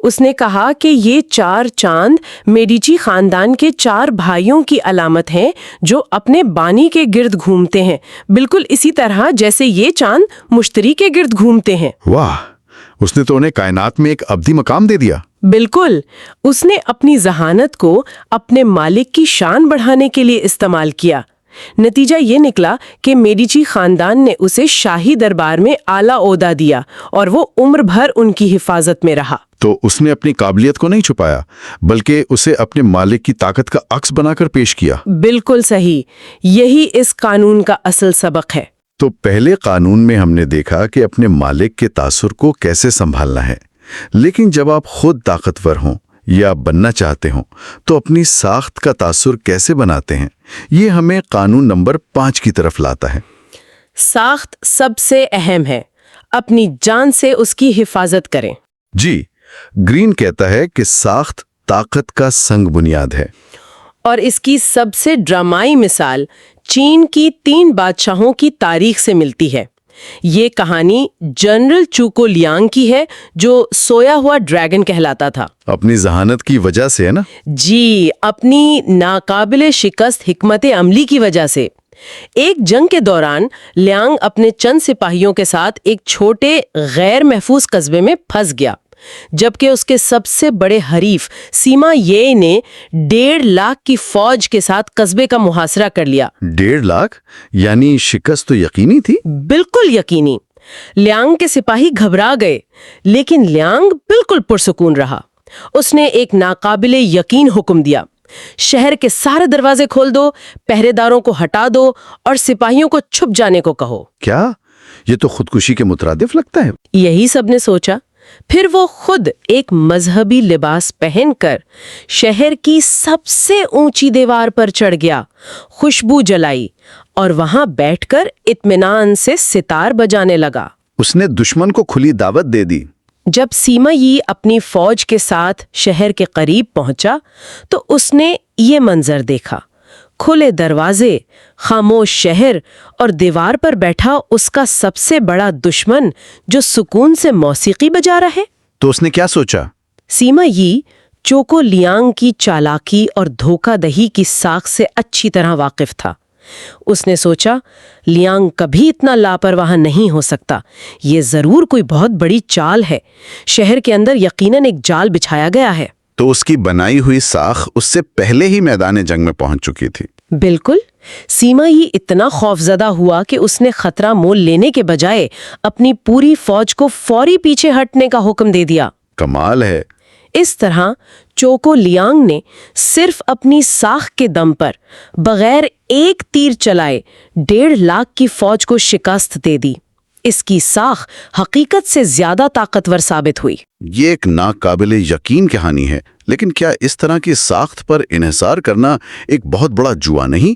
اس نے کہا کہ یہ 4 چاند میڈیچی خاندان کے 4 بھائیوں کی علامت ہیں جو اپنے بانی کے گرد گھومتے ہیں، بالکل اسی طرح جیسے یہ چاند مشتری کے گرد گھومتے ہیں۔ واہ، اس نے تو انہیں کائنات میں ایک ابدی مقام دے دیا۔ بالکل، اس نے اپنی ذہانت کو اپنے مالک کی شان بڑھانے کے لیے استعمال کیا۔ نتیجہ یہ نکلا کہ میڈیچی خاندان نے اسے شاہی دربار میں اعلیٰ عہدہ دیا اور وہ عمر بھر ان کی حفاظت میں رہا۔ تو اس نے اپنی قابلیت کو نہیں چھپایا بلکہ اسے اپنے مالک کی طاقت کا عکس بنا کر پیش کیا۔ بالکل صحیح، یہی اس قانون کا اصل سبق ہے۔ تو پہلے قانون میں ہم نے دیکھا کہ اپنے مالک کے تاثر کو کیسے سنبھالنا ہے، لیکن جب آپ خود طاقتور ہوں یا بننا چاہتے ہوں تو اپنی ساخت کا تاثر کیسے بناتے ہیں، یہ ہمیں قانون نمبر 5 کی طرف لاتا ہے۔ ساخت سب سے اہم ہے، اپنی جان سے اس کی حفاظت کریں۔ جی، گرین کہتا ہے کہ ساخت طاقت کا سنگ بنیاد ہے۔ اور اس کی سب سے ڈرامائی مثال چین کی 3 بادشاہوں کی تاریخ سے ملتی ہے۔ یہ کہانی جنرل چوکو لیانگ کی ہے جو سویا ہوا ڈریگن کہلاتا تھا۔ اپنی ذہانت کی وجہ سے ہے نا؟ جی، اپنی ناقابل شکست حکمت عملی کی وجہ سے۔ ایک جنگ کے دوران لیانگ اپنے چند سپاہیوں کے ساتھ ایک چھوٹے غیر محفوظ قصبے میں پھنس گیا، جبکہ اس کے سب سے بڑے حریف سیما یہ نے 1.5 لاکھ کی فوج کے ساتھ قصبے کا محاصرہ کر لیا۔ 1.5 لاکھ؟ یعنی شکست تو یقینی تھی؟ بالکل یقینی۔ لیانگ کے سپاہی گھبرا گئے، لیکن لیانگ بالکل پرسکون رہا۔ اس نے ایک ناقابل یقین حکم دیا، شہر کے سارے دروازے کھول دو، پہرے داروں کو ہٹا دو اور سپاہیوں کو چھپ جانے کو کہو۔ کیا یہ تو خودکشی کے مترادف لگتا ہے؟ یہی سب نے سوچا۔ پھر وہ خود ایک مذہبی لباس پہن کر شہر کی سب سے اونچی دیوار پر چڑھ گیا، خوشبو جلائی اور وہاں بیٹھ کر اطمینان سے ستار بجانے لگا۔ اس نے دشمن کو کھلی دعوت دے دی۔ جب سیما یی اپنی فوج کے ساتھ شہر کے قریب پہنچا تو اس نے یہ منظر دیکھا، کھلے دروازے، خاموش شہر اور دیوار پر بیٹھا اس کا سب سے بڑا دشمن جو سکون سے موسیقی بجا رہا ہے۔ تو اس نے کیا سوچا؟ سیما یی چوکو لیانگ کی چالاکی اور دھوکہ دہی کی ساکھ سے اچھی طرح واقف تھا۔ اس نے سوچا لیانگ کبھی اتنا لاپرواہ نہیں ہو سکتا، یہ ضرور کوئی بہت بڑی چال ہے، شہر کے اندر یقیناً ایک جال بچھایا گیا ہے۔ تو اس کی بنائی ہوئی ساخ اس سے پہلے ہی میدان جنگ میں پہنچ چکی تھی۔ بالکل۔ سیما یی اتنا خوفزدہ ہوا کہ اس نے خطرہ مول لینے کے بجائے اپنی پوری فوج کو فوری پیچھے ہٹنے کا حکم دے دیا۔ کمال ہے۔ اس طرح چوکو لیانگ نے صرف اپنی ساخ کے دم پر بغیر ایک تیر چلائے 1.5 لاکھ کی فوج کو شکست دے دی۔ اس کی ساخ حقیقت سے زیادہ طاقتور ثابت ہوئی۔ یہ ایک ناقابل یقین کہانی ہے، لیکن کیا اس طرح کی ساخت پر انحصار کرنا ایک بہت بڑا جوا نہیں؟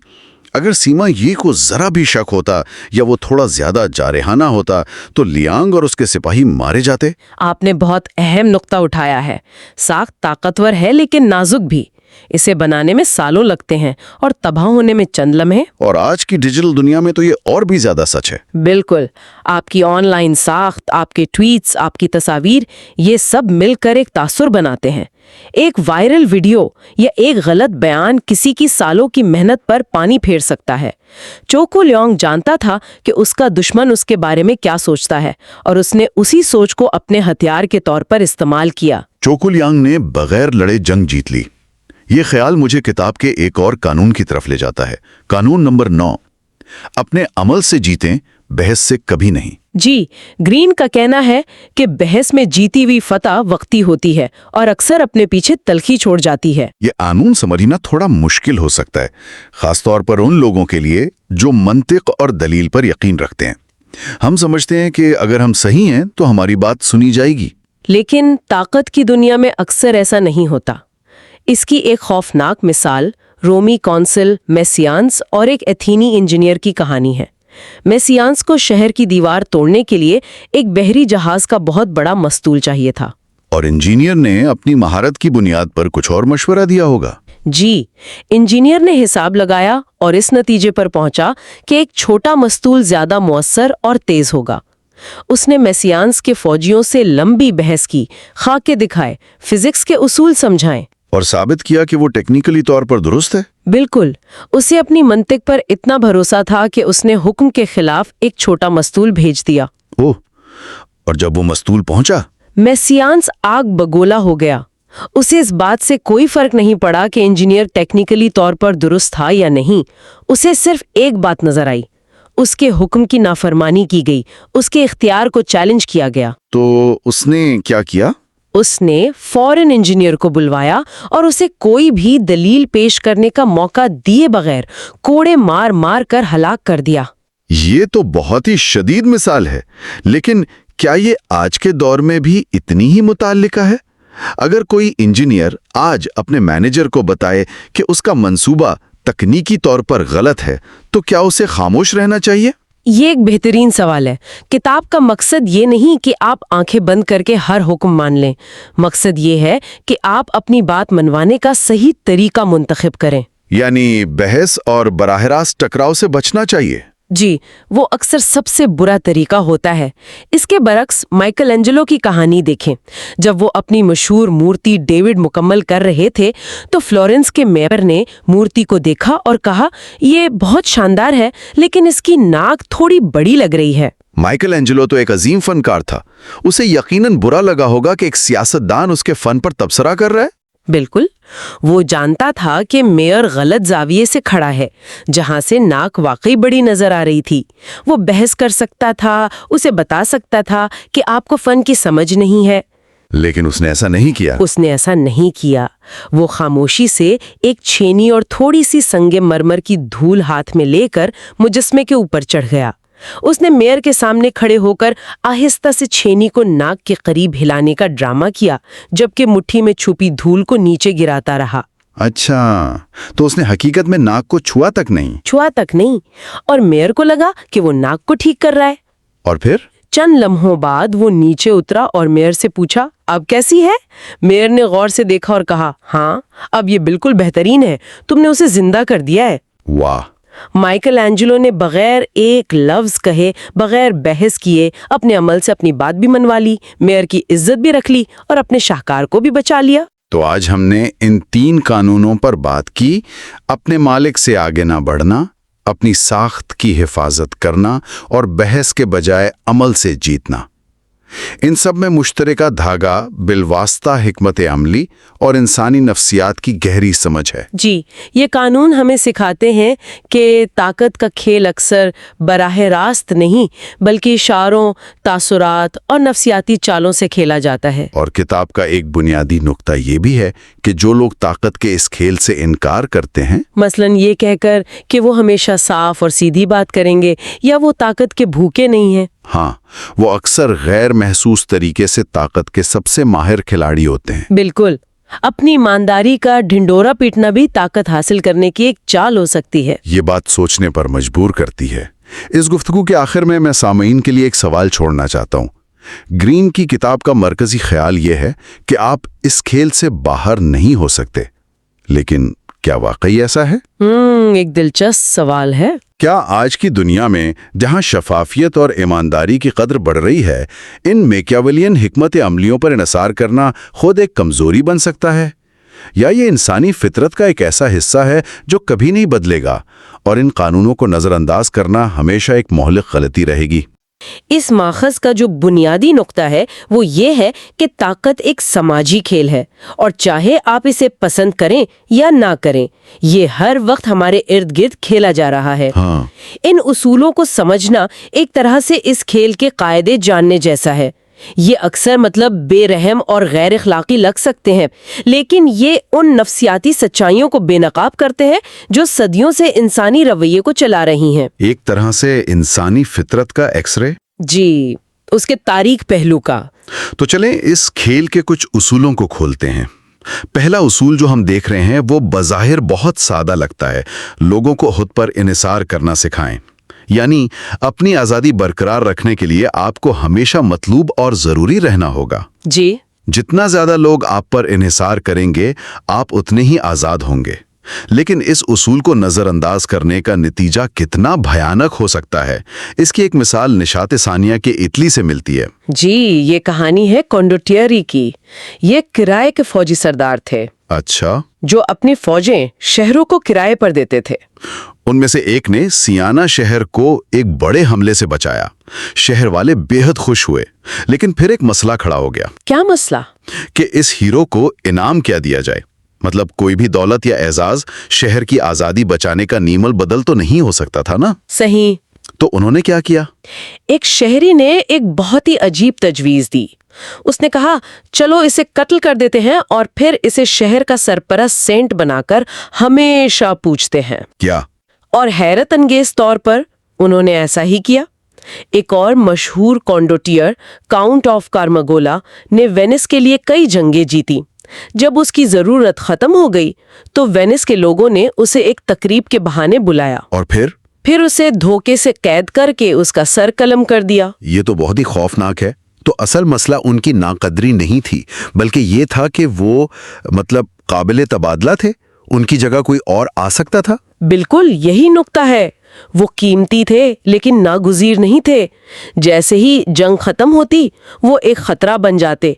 اگر سیما یی کو ذرا بھی شک ہوتا یا وہ تھوڑا زیادہ جارحانہ ہوتا تو لیانگ اور اس کے سپاہی مارے جاتے۔ آپ نے بہت اہم نقطہ اٹھایا ہے۔ ساخت طاقتور ہے لیکن نازک بھی، اسے بنانے میں سالوں لگتے ہیں اور تباہ ہونے میں چند لمحے۔ اور آج کی ڈیجیٹل دنیا میں تو یہ اور بھی زیادہ سچ ہے۔ بالکل، آپ کی آن لائن ساخت، آپ کے ٹویٹس، آپ کی تصاویر، یہ سب مل کر ایک تاثر بناتے ہیں۔ ایک وائرل ویڈیو یا ایک غلط بیان کسی کی سالوں کی محنت پر پانی پھیر سکتا ہے۔ چوکو لیانگ جانتا تھا کہ اس کا دشمن اس کے بارے میں کیا سوچتا ہے اور اس نے اسی سوچ کو اپنے ہتھیار کے طور پر استعمال کیا۔ چوکو لیانگ نے بغیر لڑے جنگ جیت لی۔ یہ خیال مجھے کتاب کے ایک اور قانون کی طرف لے جاتا ہے، قانون نمبر 9، اپنے عمل سے جیتیں، بحث سے کبھی نہیں۔ جی، گرین کا کہنا ہے کہ بحث میں جیتی ہوئی فتح وقتی ہوتی ہے اور اکثر اپنے پیچھے تلخی چھوڑ جاتی ہے۔ یہ قانون سمجھنا تھوڑا مشکل ہو سکتا ہے، خاص طور پر ان لوگوں کے لیے جو منطق اور دلیل پر یقین رکھتے ہیں۔ ہم سمجھتے ہیں کہ اگر ہم صحیح ہیں تو ہماری بات سنی جائے گی، لیکن طاقت کی دنیا میں اکثر ایسا نہیں ہوتا۔ اس کی ایک خوفناک مثال رومی کونسل میسیانس اور ایک ایتھینی انجینئر کی کہانی ہے۔ میسیانس کو شہر کی دیوار توڑنے کے لیے ایک بحری جہاز کا بہت بڑا مستول چاہیے تھا، اور انجینئر نے اپنی مہارت کی بنیاد پر کچھ اور مشورہ دیا ہوگا۔ جی، انجینئر نے حساب لگایا اور اس نتیجے پر پہنچا کہ ایک چھوٹا مستول زیادہ مؤثر اور تیز ہوگا۔ اس نے میسیانس کے فوجیوں سے لمبی بحث کی، خاکے دکھائے، فزکس کے اصول سمجھائیں، اور ثابت کیا کہ وہ ٹیکنیکلی طور پر درست ہے۔ بالکل۔ اسے اپنی منطق پر اتنا بھروسہ تھا کہ اس نے حکم کے خلاف ایک چھوٹا مستول بھیج دیا۔ اوہ، اور جب وہ مستول پہنچا؟ میسیانس آگ بگولا ہو گیا۔ اسے اس بات سے کوئی فرق نہیں پڑا کہ انجینئر ٹیکنیکلی طور پر درست تھا یا نہیں، اسے صرف ایک بات نظر آئی، اس کے حکم کی نافرمانی کی گئی، اس کے اختیار کو چیلنج کیا گیا۔ تو اس نے کیا کیا؟ اس نے فوراً انجینئر کو بلوایا اور اسے کوئی بھی دلیل پیش کرنے کا موقع دیے بغیر کوڑے مار مار کر ہلاک کر دیا۔ یہ تو بہت ہی شدید مثال ہے، لیکن کیا یہ آج کے دور میں بھی اتنی ہی متعلقہ ہے؟ اگر کوئی انجینئر آج اپنے مینیجر کو بتائے کہ اس کا منصوبہ تکنیکی طور پر غلط ہے، تو کیا اسے خاموش رہنا چاہیے؟ یہ ایک بہترین سوال ہے۔ کتاب کا مقصد یہ نہیں کہ آپ آنکھیں بند کر کے ہر حکم مان لیں، مقصد یہ ہے کہ آپ اپنی بات منوانے کا صحیح طریقہ منتخب کریں۔ یعنی بحث اور براہ راست ٹکراؤ سے بچنا چاہیے۔ جی، وہ اکثر سب سے برا طریقہ ہوتا ہے۔ اس کے برعکس مائیکل اینجلو کی کہانی دیکھیں۔ جب وہ اپنی مشہور مورتی ڈیوڈ مکمل کر رہے تھے تو فلورنس کے میئر نے مورتی کو دیکھا اور کہا، یہ بہت شاندار ہے لیکن اس کی ناک تھوڑی بڑی لگ رہی ہے۔ مائیکل اینجلو تو ایک عظیم فنکار تھا، اسے یقیناً برا لگا ہوگا کہ ایک سیاستدان اس کے فن پر تبصرہ کر رہا ہے۔ بالکل، وہ جانتا تھا کہ میئر غلط زاویے سے کھڑا ہے، جہاں سے ناک واقعی بڑی نظر آ رہی تھی۔ وہ بحث کر سکتا تھا، اسے بتا سکتا تھا کہ آپ کو فن کی سمجھ نہیں ہے، لیکن اس نے ایسا نہیں کیا۔ اس نے ایسا نہیں کیا۔ وہ خاموشی سے ایک چھینی اور تھوڑی سی سنگ مرمر کی دھول ہاتھ میں لے کر مجسمے کے اوپر چڑھ گیا۔ اس نے میئر کے سامنے کھڑے ہو کر آہستہ سے چھینی کو ناک کے قریب ہلانے کا ڈرامہ کیا، جبکہ مٹھی میں چھپی دھول کو نیچے گراتا رہا۔ اچھا، تو اس نے حقیقت میں ناک کو چھوا تک نہیں؟ اور میئر کو لگا کہ وہ ناک کو ٹھیک کر رہا ہے۔ اور پھر چند لمحوں بعد وہ نیچے اترا اور میئر سے پوچھا، اب کیسی ہے؟ میئر نے غور سے دیکھا اور کہا، ہاں، اب یہ بالکل بہترین ہے، تم نے اسے زندہ کر دیا ہے۔ واہ! مائیکل اینجلو نے بغیر ایک لفظ کہے، بغیر بحث کیے، اپنے عمل سے اپنی بات بھی منوا لی، میئر کی عزت بھی رکھ لی اور اپنے شاہکار کو بھی بچا لیا۔ تو آج ہم نے ان 3 قانونوں پر بات کی: اپنے مالک سے آگے نہ بڑھنا، اپنی ساخت کی حفاظت کرنا اور بحث کے بجائے عمل سے جیتنا۔ ان سب میں مشترکہ دھاگا بالواسطہ حکمت عملی اور انسانی نفسیات کی گہری سمجھ ہے۔ جی، یہ قانون ہمیں سکھاتے ہیں کہ طاقت کا کھیل اکثر براہ راست نہیں بلکہ اشاروں، تاثرات اور نفسیاتی چالوں سے کھیلا جاتا ہے۔ اور کتاب کا ایک بنیادی نقطہ یہ بھی ہے کہ جو لوگ طاقت کے اس کھیل سے انکار کرتے ہیں، مثلاً یہ کہہ کر کہ وہ ہمیشہ صاف اور سیدھی بات کریں گے یا وہ طاقت کے بھوکے نہیں ہیں، ہاں، وہ اکثر غیر محسوس طریقے سے طاقت کے سب سے ماہر کھلاڑی ہوتے ہیں۔ بالکل، اپنی ایمانداری کا ڈھنڈورا پیٹنا بھی طاقت حاصل کرنے کی ایک چال ہو سکتی ہے۔ یہ بات سوچنے پر مجبور کرتی ہے۔ اس گفتگو کے آخر میں سامعین کے لیے ایک سوال چھوڑنا چاہتا ہوں۔ گرین کی کتاب کا مرکزی خیال یہ ہے کہ آپ اس کھیل سے باہر نہیں ہو سکتے، لیکن کیا واقعی ایسا ہے؟ ایک دلچسپ سوال ہے۔ کیا آج کی دنیا میں جہاں شفافیت اور ایمانداری کی قدر بڑھ رہی ہے، ان میکیاویلین حکمت عملیوں پر انحصار کرنا خود ایک کمزوری بن سکتا ہے؟ یا یہ انسانی فطرت کا ایک ایسا حصہ ہے جو کبھی نہیں بدلے گا، اور ان قانونوں کو نظر انداز کرنا ہمیشہ ایک مہلک غلطی رہے گی؟ اس ماخذ کا جو بنیادی نقطہ ہے وہ یہ ہے کہ طاقت ایک سماجی کھیل ہے، اور چاہے آپ اسے پسند کریں یا نہ کریں، یہ ہر وقت ہمارے ارد گرد کھیلا جا رہا ہے۔ ہاں، ان اصولوں کو سمجھنا ایک طرح سے اس کھیل کے قاعدے جاننے جیسا ہے۔ یہ اکثر بے رحم اور غیر اخلاقی لگ سکتے ہیں، لیکن یہ ان نفسیاتی سچائیوں کو بے نقاب کرتے ہیں جو صدیوں سے انسانی رویے کو چلا رہی ہیں۔ ایک طرح سے انسانی فطرت کا ایکس رے؟ جی، اس کے تاریک پہلو کا۔ تو چلیں اس کھیل کے کچھ اصولوں کو کھولتے ہیں۔ پہلا اصول جو ہم دیکھ رہے ہیں وہ بظاہر بہت سادہ لگتا ہے: لوگوں کو خود پر انحصار کرنا سکھائیں۔ یعنی اپنی آزادی برقرار رکھنے کے لیے آپ کو ہمیشہ مطلوب اور ضروری رہنا ہوگا۔ جی، جتنا زیادہ لوگ آپ پر انحصار کریں گے، آپ اتنے ہی آزاد ہوں گے۔ لیکن اس اصول کو نظر انداز کرنے کا نتیجہ کتنا بھیانک ہو سکتا ہے، اس کی ایک مثال نشاط ثانیہ کے اٹلی سے ملتی ہے۔ جی، یہ کہانی ہے کونڈوٹیری کی۔ یہ کرائے کے فوجی سردار تھے اچھا، جو اپنی فوجیں شہروں کو کرائے پر دیتے تھے۔ ان میں سے ایک نے سیانا شہر کو ایک بڑے حملے سے بچایا۔ شہر والے بے حد خوش ہوئے، لیکن پھر ایک مسئلہ کھڑا ہو گیا کیا مسئلہ؟ کہ اس ہیرو کو انعام کیا دیا جائے۔ مطلب کوئی بھی دولت یا اعزاز شہر کی آزادی بچانے کا نیمل بدل تو نہیں ہو سکتا تھا نا؟ صحیح۔ تو انہوں نے کیا کیا؟ ایک شہری نے ایک بہت ہی عجیب تجویز دی۔ اس نے کہا چلو اسے قتل کر دیتے ہیں اور پھر اسے شہر کا سرپرست سینٹ بنا کر ہمیشہ پوجتے ہیں۔ کیا؟ اور حیرت انگیز طور پر انہوں نے ایسا ہی کیا۔ ایک اور مشہور کونڈوٹیئر کاؤنٹ آف کارماگولا نے وینس کے لیے کئی جنگیں جیتی۔ جب اس کی ضرورت ختم ہو گئی تو وینس کے لوگوں نے اسے ایک تقریب کے بہانے بلایا اور پھر اسے دھوکے سے قید کر کے اس کا سر قلم کر دیا۔ یہ تو بہت ہی خوفناک ہے۔ تو اصل مسئلہ ان کی ناقدری نہیں تھی، بلکہ یہ تھا کہ وہ قابل تبادلہ تھے، ان کی جگہ کوئی اور آ سکتا تھا۔ بالکل یہی نکتہ ہے۔ وہ قیمتی تھے لیکن ناگزیر نہیں تھے۔ جیسے ہی جنگ ختم ہوتی وہ ایک خطرہ بن جاتے۔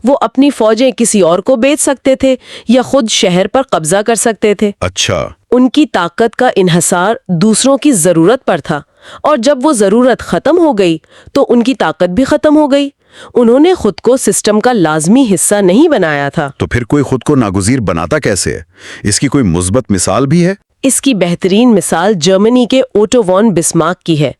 وہ اپنی فوجیں کسی اور کو بیچ سکتے تھے یا خود شہر پر قبضہ کر سکتے تھے۔ اچھا، ان کی طاقت کا انحصار دوسروں کی ضرورت پر تھا، اور جب وہ ضرورت ختم ہو گئی تو ان کی طاقت بھی ختم ہو گئی۔ انہوں نے خود کو سسٹم کا لازمی حصہ نہیں بنایا تھا۔ تو پھر کوئی خود کو ناگزیر بناتا کیسے ہے؟ اس کی کوئی مثبت مثال بھی ہے؟ اس کی بہترین مثال جرمنی کے اوٹو وان بسمارک کی ہے۔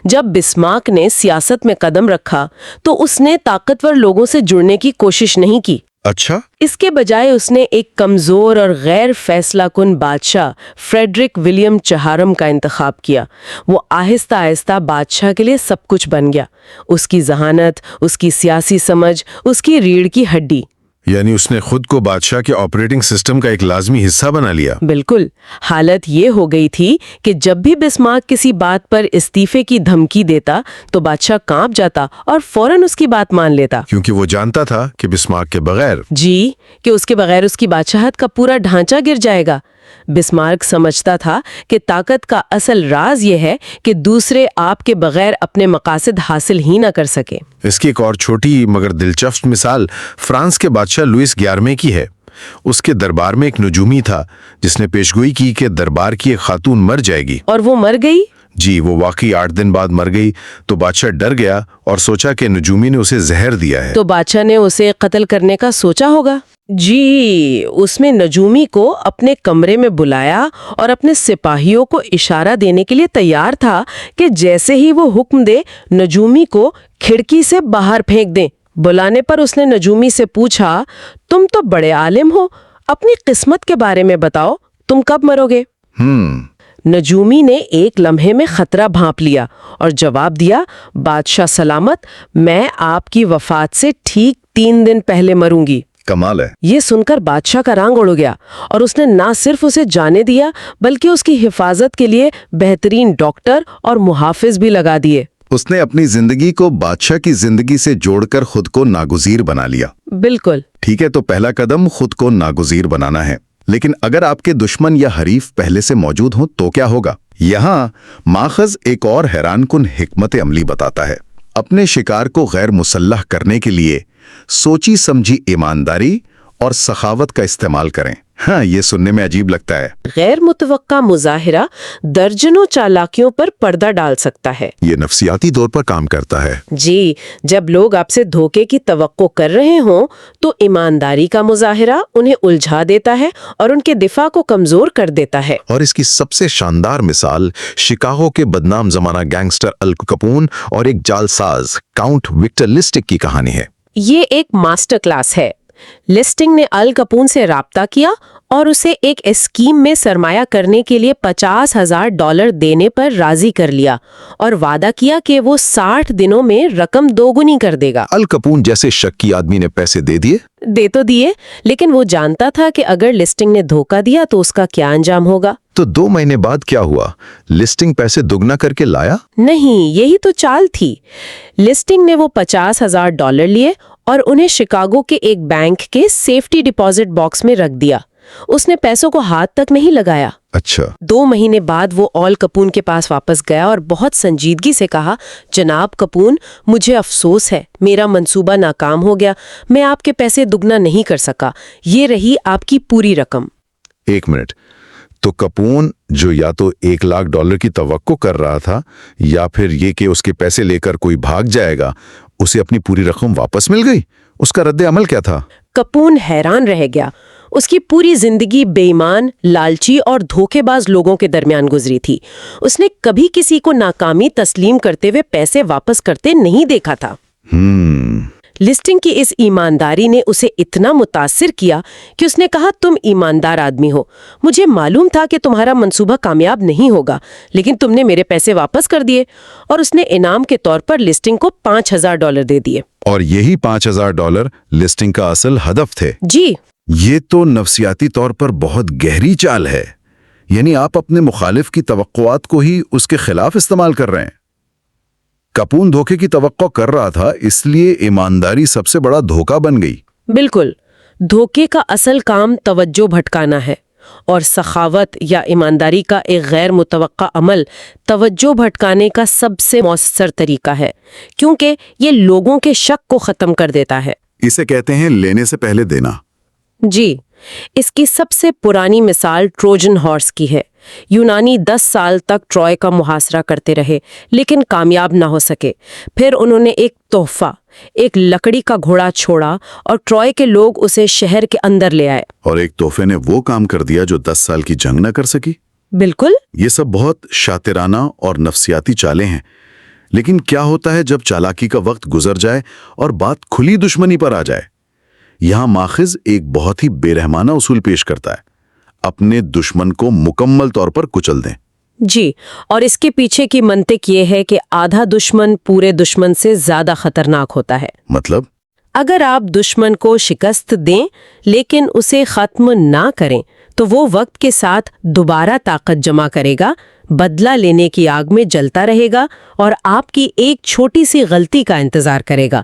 جب بسمارک نے سیاست میں قدم رکھا تو اس نے طاقتور لوگوں سے جڑنے کی کوشش نہیں کی۔ اچھا، اس کے بجائے اس نے ایک کمزور اور غیر فیصلہ کن بادشاہ فریڈرک ولیم چہارم کا انتخاب کیا۔ وہ آہستہ آہستہ بادشاہ کے لیے سب کچھ بن گیا۔ اس کی ذہانت، اس کی سیاسی سمجھ، اس کی ریڑھ کی ہڈی۔ یعنی اس نے خود کو بادشاہ کے آپریٹنگ سسٹم کا ایک لازمی حصہ بنا لیا۔ بالکل۔ حالت یہ ہو گئی تھی کہ جب بھی بسمارک کسی بات پر استعفے کی دھمکی دیتا تو بادشاہ کانپ جاتا اور فوراً اس کی بات مان لیتا، کیونکہ وہ جانتا تھا کہ بسمارک کے بغیر کہ اس کے بغیر اس کی بادشاہت کا پورا ڈھانچہ گر جائے گا۔ بسمارک سمجھتا تھا کہ طاقت کا اصل راز یہ ہے کہ دوسرے آپ کے بغیر اپنے مقاصد حاصل ہی نہ کر سکے۔ اس کی ایک اور چھوٹی مگر دلچسپ مثال فرانس کے بادشاہ لوئس 11ویں کی ہے۔ اس کے دربار میں ایک نجومی تھا جس نے پیشگوئی کی کہ دربار کی ایک خاتون مر جائے گی۔ اور وہ مر گئی؟ جی، وہ واقعی 8 دن بعد مر گئی۔ تو بادشاہ ڈر گیا اور سوچا کہ نجومی نے اسے زہر دیا ہے۔ تو بادشاہ نے اسے قتل کرنے کا سوچا ہوگا۔ جی، اس میں نجومی کو اپنے کمرے میں بلایا اور اپنے سپاہیوں کو اشارہ دینے کے لیے تیار تھا کہ جیسے ہی وہ حکم دے نجومی کو کھڑکی سے باہر پھینک دیں۔ بلانے پر اس نے نجومی سے پوچھا، تم تو بڑے عالم ہو، اپنی قسمت کے بارے میں بتاؤ، تم کب مرو گے؟ نجومی نے ایک لمحے میں خطرہ بھانپ لیا اور جواب دیا، بادشاہ سلامت، میں آپ کی وفات سے ٹھیک 3 دن پہلے مروں گی۔ کمال ہے۔ یہ سن کر بادشاہ کا رنگ اڑ گیا اور اس نے نہ صرف اسے جانے دیا بلکہ اس کی حفاظت کے لیے بہترین ڈاکٹر اور محافظ بھی لگا دیے۔ اس نے اپنی زندگی کو بادشاہ کی زندگی سے جوڑ کر خود کو ناگزیر بنا لیا۔ بالکل ٹھیک ہے، تو پہلا قدم خود کو ناگزیر بنانا ہے۔ لیکن اگر آپ کے دشمن یا حریف پہلے سے موجود ہوں تو کیا ہوگا؟ یہاں ماخذ ایک اور حیران کن حکمت عملی بتاتا ہے۔ اپنے شکار کو غیر مسلح کرنے کے لیے سوچی سمجھی ایمانداری اور سخاوت کا استعمال کریں۔ ہاں، یہ سننے میں عجیب لگتا ہے۔ غیر متوقع مظاہرہ درجنوں چالاکیوں پر پردہ ڈال سکتا ہے۔ یہ نفسیاتی طور پر کام کرتا ہے۔ جی، جب لوگ آپ سے دھوکے کی توقع کر رہے ہوں تو ایمانداری کا مظاہرہ انہیں الجھا دیتا ہے اور ان کے دفاع کو کمزور کر دیتا ہے۔ اور اس کی سب سے شاندار مثال شکاگو کے بدنام زمانہ گینگسٹر ال کپون اور ایک جعلساز کاؤنٹ وکٹر لسٹک کی کہانی ہے۔ یہ ایک ماسٹر کلاس ہے۔ لسٹنگ نے ال کپون سے رابطہ کیا اور اسے ایک اسکیم میں سرمایہ کرنے کے لیے $50,000 دینے پر راضی کر لیا اور وعدہ کیا کہ وہ 60 دنوں میں رقم 2 گنی کر دے گا۔ ال کپون جیسے شکی آدمی نے پیسے دے تو دیے، لیکن وہ جانتا تھا کہ اگر لسٹنگ نے دھوکہ دیا تو اس کا کیا انجام ہوگا۔ تو 2 مہینے بعد کیا ہوا؟ لسٹنگ پیسے دگنا کر کے لایا؟ نہیں، یہی تو چال تھی۔ لسٹنگ نے وہ $50,000 لیے اور انہیں شکاگو کے ایک بینک کے سیفٹی ڈپازٹ باکس میں رکھ دیا۔ اس نے پیسوں کو ہاتھ تک نہیں لگایا۔ اچھا، 2 مہینے بعد وہ آل کپون کے پاس واپس گیا اور بہت سنجیدگی سے کہا، جناب کپون، مجھے افسوس ہے، میرا منصوبہ ناکام ہو گیا، میں آپ کے پیسے دگنا نہیں کر سکا، یہ رہی آپ کی پوری رقم۔ 1 منٹ، تو کپون جو یا تو $1,00,000 کی توقع کر رہا تھا یا پھر یہ کہ اس کے پیسے لے کر کوئی بھاگ جائے گا، اسے اپنی پوری رقم واپس مل گئی؟ اس کا رد عمل کیا تھا؟ کپون حیران رہ گیا۔ اس کی پوری زندگی بے ایمان، لالچی اور دھوکے باز لوگوں کے درمیان گزری تھی۔ اس نے کبھی کسی کو ناکامی تسلیم کرتے ہوئے پیسے واپس کرتے نہیں دیکھا تھا۔ لسٹنگ کی اس ایمانداری نے اسے اتنا متاثر کیا کہ اس نے کہا، تم ایماندار آدمی ہو، مجھے معلوم تھا کہ تمہارا منصوبہ کامیاب نہیں ہوگا، لیکن تم نے میرے پیسے واپس کر دیے۔ اور اس نے انعام کے طور پر لسٹنگ کو $5,000 دے دیے۔ اور یہی $5,000 لسٹنگ کا اصل ہدف تھے۔ جی، یہ تو نفسیاتی طور پر بہت گہری چال ہے، یعنی آپ اپنے مخالف کی توقعات کو ہی اس کے خلاف استعمال کر رہے ہیں۔ کپون دھوکے کی توقع کر رہا تھا، اس لیے ایمانداری سب سے بڑا دھوکہ بن گئی۔ بالکل، دھوکے کا اصل کام توجہ بھٹکانا ہے، اور سخاوت یا ایمانداری کا ایک غیر متوقع عمل توجہ بھٹکانے کا سب سے مؤثر طریقہ ہے، کیونکہ یہ لوگوں کے شک کو ختم کر دیتا ہے۔ اسے کہتے ہیں لینے سے پہلے دینا۔ جی، اس کی سب سے پرانی مثال ٹروجن ہارس کی ہے۔ یونانی 10 سال تک ٹروائے کا محاصرہ کرتے رہے لیکن کامیاب نہ ہو سکے۔ پھر انہوں نے ایک تحفہ، ایک لکڑی کا گھوڑا چھوڑا اور ٹروائے کے لوگ اسے شہر کے اندر لے آئے۔ اور ایک تحفے نے وہ کام کر دیا جو 10 سال کی جنگ نہ کر سکی۔ بالکل، یہ سب بہت شاطرانہ اور نفسیاتی چالیں ہیں، لیکن کیا ہوتا ہے جب چالاکی کا وقت گزر جائے اور بات کھلی دشمنی پر آ جائے؟ یہاں ماخذ ایک بہت ہی بے رحمانہ اصول پیش کرتا ہے، اپنے دشمن کو مکمل طور پر کچل دیں۔ جی، اور اس کے پیچھے کی منطق یہ ہے کہ آدھا دشمن پورے دشمن سے زیادہ خطرناک ہوتا ہے۔ مطلب؟ اگر آپ دشمن کو شکست دیں لیکن اسے ختم نہ کریں تو وہ وقت کے ساتھ دوبارہ طاقت جمع کرے گا، بدلہ لینے کی آگ میں جلتا رہے گا اور آپ کی ایک چھوٹی سی غلطی کا انتظار کرے گا۔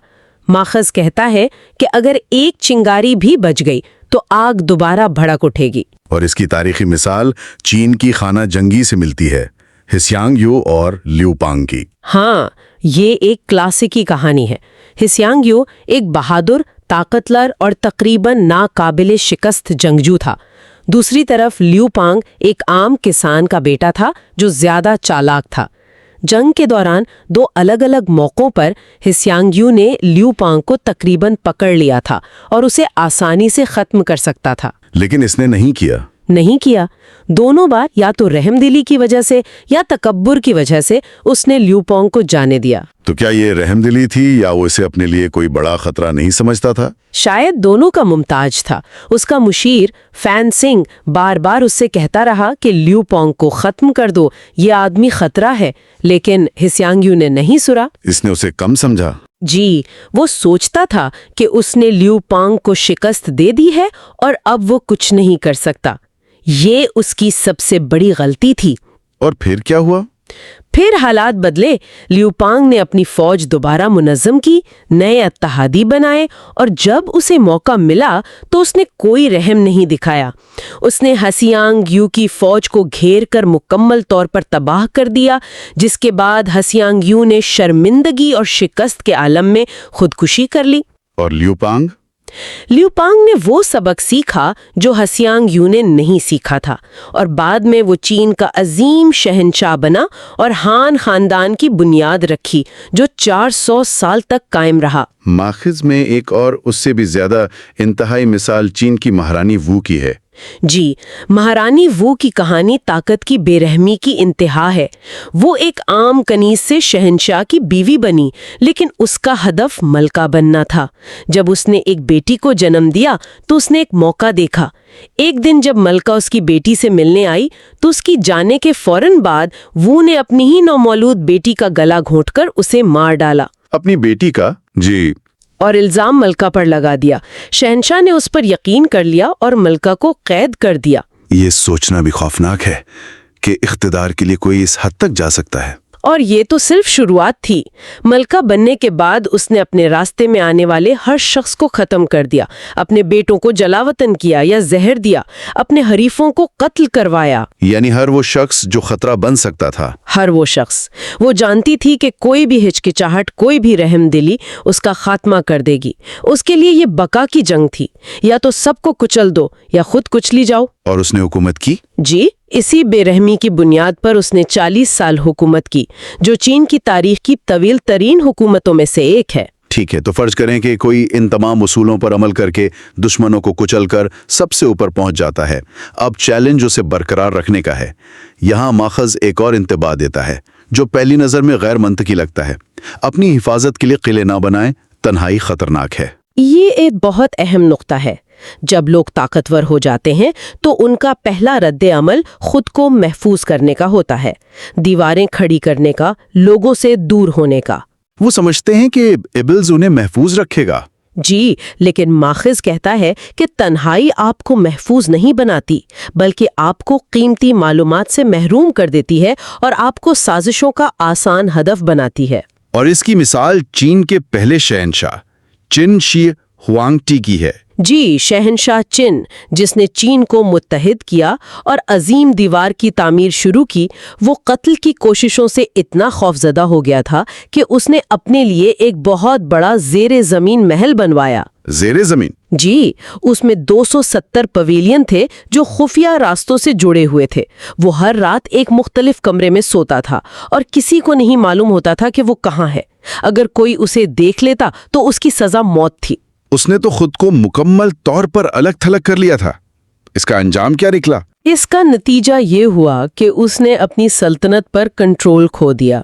ماخذ کہتا ہے کہ اگر ایک چنگاری بھی بچ گئی تو آگ دوبارہ بھڑک اٹھے گی۔ اور اس کی تاریخی مثال چین کی خانہ جنگی سے ملتی ہے، ہسیانگ یو اور لیو پانگ کی۔ ہاں، یہ ایک کلاسیکی کہانی ہے۔ ہسیانگ یو ایک بہادر، طاقتور اور تقریباً ناقابل شکست جنگجو تھا۔ دوسری طرف لیو پانگ ایک عام کسان کا بیٹا تھا جو زیادہ چالاک تھا۔ جنگ کے دوران 2 الگ الگ موقعوں پر ہسیانگ یو نے لیو پانگ کو تقریباً پکڑ لیا تھا اور اسے آسانی سے ختم کر سکتا تھا، لیکن اس نے نہیں کیا۔ دونوں بار یا تو رحم دلی کی وجہ سے یا تکبر کی وجہ سے اس نے لیو پانگ کو جانے دیا۔ تو کیا یہ رحم دلی تھی یا وہ اسے اپنے لیے کوئی بڑا خطرہ نہیں سمجھتا تھا؟ شاید دونوں کا ممتاز تھا۔ اس کا مشیر فین سنگھ بار بار اس سے کہتا رہا کہ لیو پانگ کو ختم کر دو، یہ آدمی خطرہ ہے، لیکن ہسیانگ یو نے نہیں سنا۔ اس نے اسے کم سمجھا۔ جی، وہ سوچتا تھا کہ اس نے لیو پانگ کو شکست دے دی ہے اور اب وہ کچھ نہیں کر سکتا۔ یہ اس کی سب سے بڑی غلطی تھی۔ اور پھر کیا ہوا؟ پھر حالات بدلے۔ لیو پانگ نے اپنی فوج دوبارہ منظم کی، نئے اتحادی بنائے، اور جب اسے موقع ملا تو اس نے کوئی رحم نہیں دکھایا۔ اس نے ہسیانگ یو کی فوج کو گھیر کر مکمل طور پر تباہ کر دیا، جس کے بعد ہسیانگ یو نے شرمندگی اور شکست کے عالم میں خودکشی کر لی۔ اور لیو پانگ نے وہ سبق سیکھا جو ہسیانگ یو نے نہیں سیکھا تھا، اور بعد میں وہ چین کا عظیم شہنشاہ بنا اور ہان خاندان کی بنیاد رکھی جو 400 سال تک قائم رہا۔ ماخذ میں ایک اور اس سے بھی زیادہ انتہائی مثال چین کی مہارانی وو کی ہے۔ جی، مہارانی وو کی کہانی طاقت کی بے رحمی کی انتہا ہے۔ وہ ایک عام کنیز سے شہنشاہ کی بیوی بنی، لیکن اس کا ہدف ملکہ بننا تھا۔ جب اس نے ایک بیٹی کو جنم دیا تو اس نے ایک موقع دیکھا۔ ایک دن جب ملکہ اس کی بیٹی سے ملنے آئی تو اس کی جانے کے فوراً بعد وو نے اپنی ہی نومولود بیٹی کا گلا گھونٹ کر اسے مار ڈالا۔ اپنی بیٹی کا؟ جی۔ اور الزام ملکہ پر لگا دیا۔ شہنشاہ نے اس پر یقین کر لیا اور ملکہ کو قید کر دیا۔ یہ سوچنا بھی خوفناک ہے کہ اقتدار کے لیے کوئی اس حد تک جا سکتا ہے۔ اور یہ تو صرف شروعات تھی۔ ملکہ بننے کے بعد اس نے اپنے راستے میں آنے والے ہر شخص کو ختم کر دیا، اپنے بیٹوں کو جلاوطن کیا یا زہر دیا، اپنے حریفوں کو قتل کروایا۔ یعنی ہر وہ شخص جو خطرہ بن سکتا تھا۔ ہر وہ شخص۔ وہ جانتی تھی کہ کوئی بھی ہچکچاہٹ، کوئی بھی رحم دلی اس کا خاتمہ کر دے گی۔ اس کے لیے یہ بقا کی جنگ تھی، یا تو سب کو کچل دو یا خود کچلی جاؤ۔ اور اس نے حکومت کی؟ جی، اسی بے رحمی کی بنیاد پر اس نے 40 سال حکومت کی، جو چین کی تاریخ کی طویل ترین حکومتوں میں سے ایک ہے۔ ٹھیک ہے، تو فرض کریں کہ کوئی ان تمام اصولوں پر عمل کر کے دشمنوں کو کچل کر سب سے اوپر پہنچ جاتا ہے۔ اب چیلنج اسے برقرار رکھنے کا ہے۔ یہاں ماخذ ایک اور انتباہ دیتا ہے جو پہلی نظر میں غیر منطقی لگتا ہے۔ اپنی حفاظت کے لیے قلعے نہ بنائیں، تنہائی خطرناک ہے۔ یہ ایک بہت اہم نقطہ ہے۔ جب لوگ طاقتور ہو جاتے ہیں تو ان کا پہلا رد عمل خود کو محفوظ کرنے کا ہوتا ہے، دیواریں کھڑی کرنے کا، لوگوں سے دور ہونے کا۔ وہ سمجھتے ہیں کہ ایبلز انہیں محفوظ رکھے گا۔ جی، لیکن ماخذ کہتا ہے کہ تنہائی آپ کو محفوظ نہیں بناتی، بلکہ آپ کو قیمتی معلومات سے محروم کر دیتی ہے اور آپ کو سازشوں کا آسان ہدف بناتی ہے۔ اور اس کی مثال چین کے پہلے شہنشاہ چن شی ہوانگ ٹی کی ہے۔ جی، شہنشاہ چن، جس نے چین کو متحد کیا اور عظیم دیوار کی تعمیر شروع کی، وہ قتل کی کوششوں سے اتنا خوفزدہ ہو گیا تھا کہ اس نے اپنے لیے ایک بہت بڑا زیر زمین محل بنوایا۔ زیر زمین؟ جی، اس میں 270 پویلین تھے جو خفیہ راستوں سے جڑے ہوئے تھے۔ وہ ہر رات ایک مختلف کمرے میں سوتا تھا اور کسی کو نہیں معلوم ہوتا تھا کہ وہ کہاں ہے۔ اگر کوئی اسے دیکھ لیتا تو اس کی سزا موت تھی۔ اس نے تو خود کو مکمل طور پر الگ تھلگ کر لیا تھا۔ اس کا انجام کیا نکلا؟ اس کا نتیجہ یہ ہوا کہ اس نے اپنی سلطنت پر کنٹرول کھو دیا۔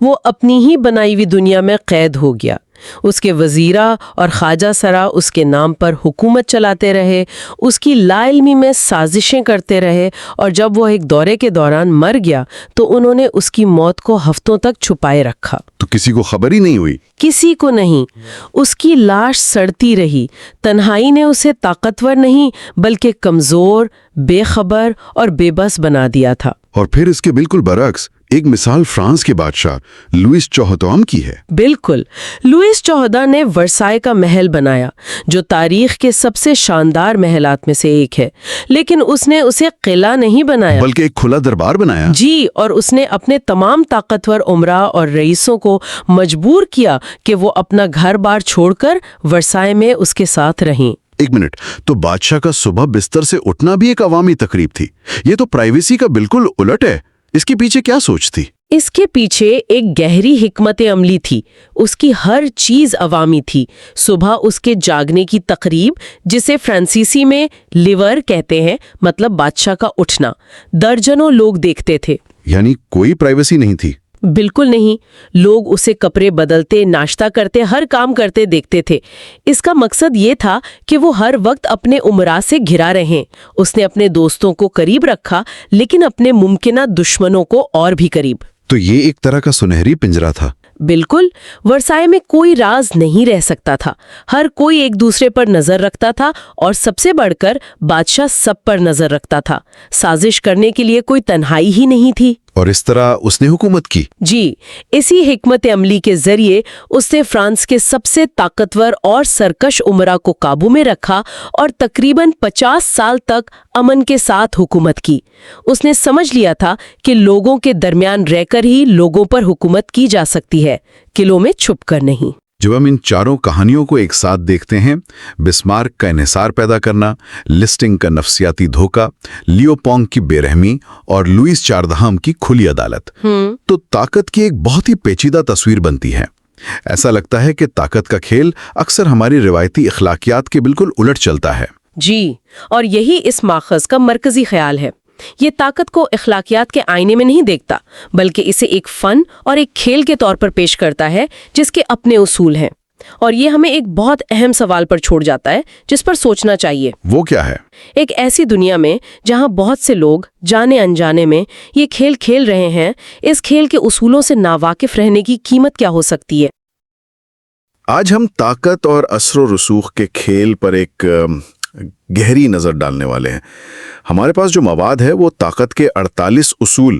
وہ اپنی ہی بنائی ہوئی دنیا میں قید ہو گیا۔ اس کے وزیرا اور خواجہ سرا اس کے نام پر حکومت چلاتے رہے، اس کی لا علمی میں سازشیں کرتے رہے، اور جب وہ ایک دورے کے دوران مر گیا تو انہوں نے اس کی موت کو ہفتوں تک چھپائے رکھا۔ تو کسی کو خبر ہی نہیں ہوئی؟ کسی کو نہیں۔ اس کی لاش سڑتی رہی۔ تنہائی نے اسے طاقتور نہیں بلکہ کمزور، بے خبر اور بے بس بنا دیا تھا۔ اور پھر اس کے بالکل برعکس ایک مثال فرانس کے بادشاہ لوئس چودھویں کی ہے۔ بالکل، لوئس 14 نے ورسائے کا محل بنایا، جو تاریخ کے سب سے شاندار محلات میں سے ایک ہے، لیکن اس نے اسے قلعہ نہیں بنایا بلکہ ایک کھلا دربار بنایا۔ جی، اور اس نے اپنے تمام طاقتور امراء اور رئیسوں کو مجبور کیا کہ وہ اپنا گھر بار چھوڑ کر ورسائے میں اس کے ساتھ رہیں۔ ایک منٹ، تو بادشاہ کا صبح بستر سے اٹھنا بھی ایک عوامی تقریب تھی؟ یہ تو پرائیویسی کا بالکل الٹ ہے۔ اس کے پیچھے کیا سوچ تھی؟ اس کے پیچھے ایک گہری حکمت عملی تھی۔ اس کی ہر چیز عوامی تھی۔ صبح اس کے جاگنے کی تقریب، جسے فرانسیسی میں لیور کہتے ہیں، مطلب بادشاہ کا اٹھنا، درجنوں لوگ دیکھتے تھے۔ یعنی کوئی پرائیویسی نہیں تھی؟ بالکل نہیں۔ لوگ اسے کپڑے بدلتے، ناشتہ کرتے، ہر کام کرتے دیکھتے تھے۔ اس کا مقصد یہ تھا کہ وہ ہر وقت اپنے امراء سے گھرا رہیں۔ اس نے اپنے دوستوں کو قریب رکھا، لیکن اپنے ممکنہ دشمنوں کو اور بھی قریب۔ تو یہ ایک طرح کا سنہری پنجرہ تھا۔ بالکل، ورسائے میں کوئی راز نہیں رہ سکتا تھا۔ ہر کوئی ایک دوسرے پر نظر رکھتا تھا، اور سب سے بڑھ کر بادشاہ سب پر نظر رکھتا تھا۔ سازش کرنے کے لیے کوئی تنہائی ہی نہیں تھی۔ اور اس طرح اس نے حکومت کی؟ جی، اسی حکمت عملی کے ذریعے اس نے فرانس کے سب سے طاقتور اور سرکش امراء کو قابو میں رکھا اور تقریباً 50 سال تک امن کے ساتھ حکومت کی۔ اس نے سمجھ لیا تھا کہ لوگوں کے درمیان رہ کر ہی لوگوں پر حکومت کی جا سکتی ہے، قلعوں میں چھپ کر نہیں۔ جب ہم ان چاروں کہانیوں کو ایک ساتھ دیکھتے ہیں، بسمارک کا انحصار پیدا کرنا، لسٹنگ کا نفسیاتی دھوکہ، لیو پونگ کی بے رحمی اور لوئس 14 کی کھلی عدالت، تو طاقت کی ایک بہت ہی پیچیدہ تصویر بنتی ہے۔ ایسا لگتا ہے کہ طاقت کا کھیل اکثر ہماری روایتی اخلاقیات کے بالکل الٹ چلتا ہے۔ جی، اور یہی اس ماخذ کا مرکزی خیال ہے۔ یہ طاقت کو اخلاقیات کے آئینے میں نہیں دیکھتا، بلکہ اسے ایک فن اور ایک کھیل کے طور پر پیش کرتا ہے جس کے اپنے اصول ہیں۔ اور یہ ہمیں ایک بہت اہم سوال پر چھوڑ جاتا ہے جس پر سوچنا چاہیے۔ وہ کیا ہے؟ ایک ایسی دنیا میں جہاں بہت سے لوگ جانے انجانے میں یہ کھیل کھیل رہے ہیں، اس کھیل کے اصولوں سے ناواقف رہنے کی قیمت کیا ہو سکتی ہے؟ آج ہم طاقت اور اثر و رسوخ کے کھیل پر ایک گہری نظر ڈالنے والے ہیں۔ ہمارے پاس جو مواد ہے وہ طاقت کے 48 اصول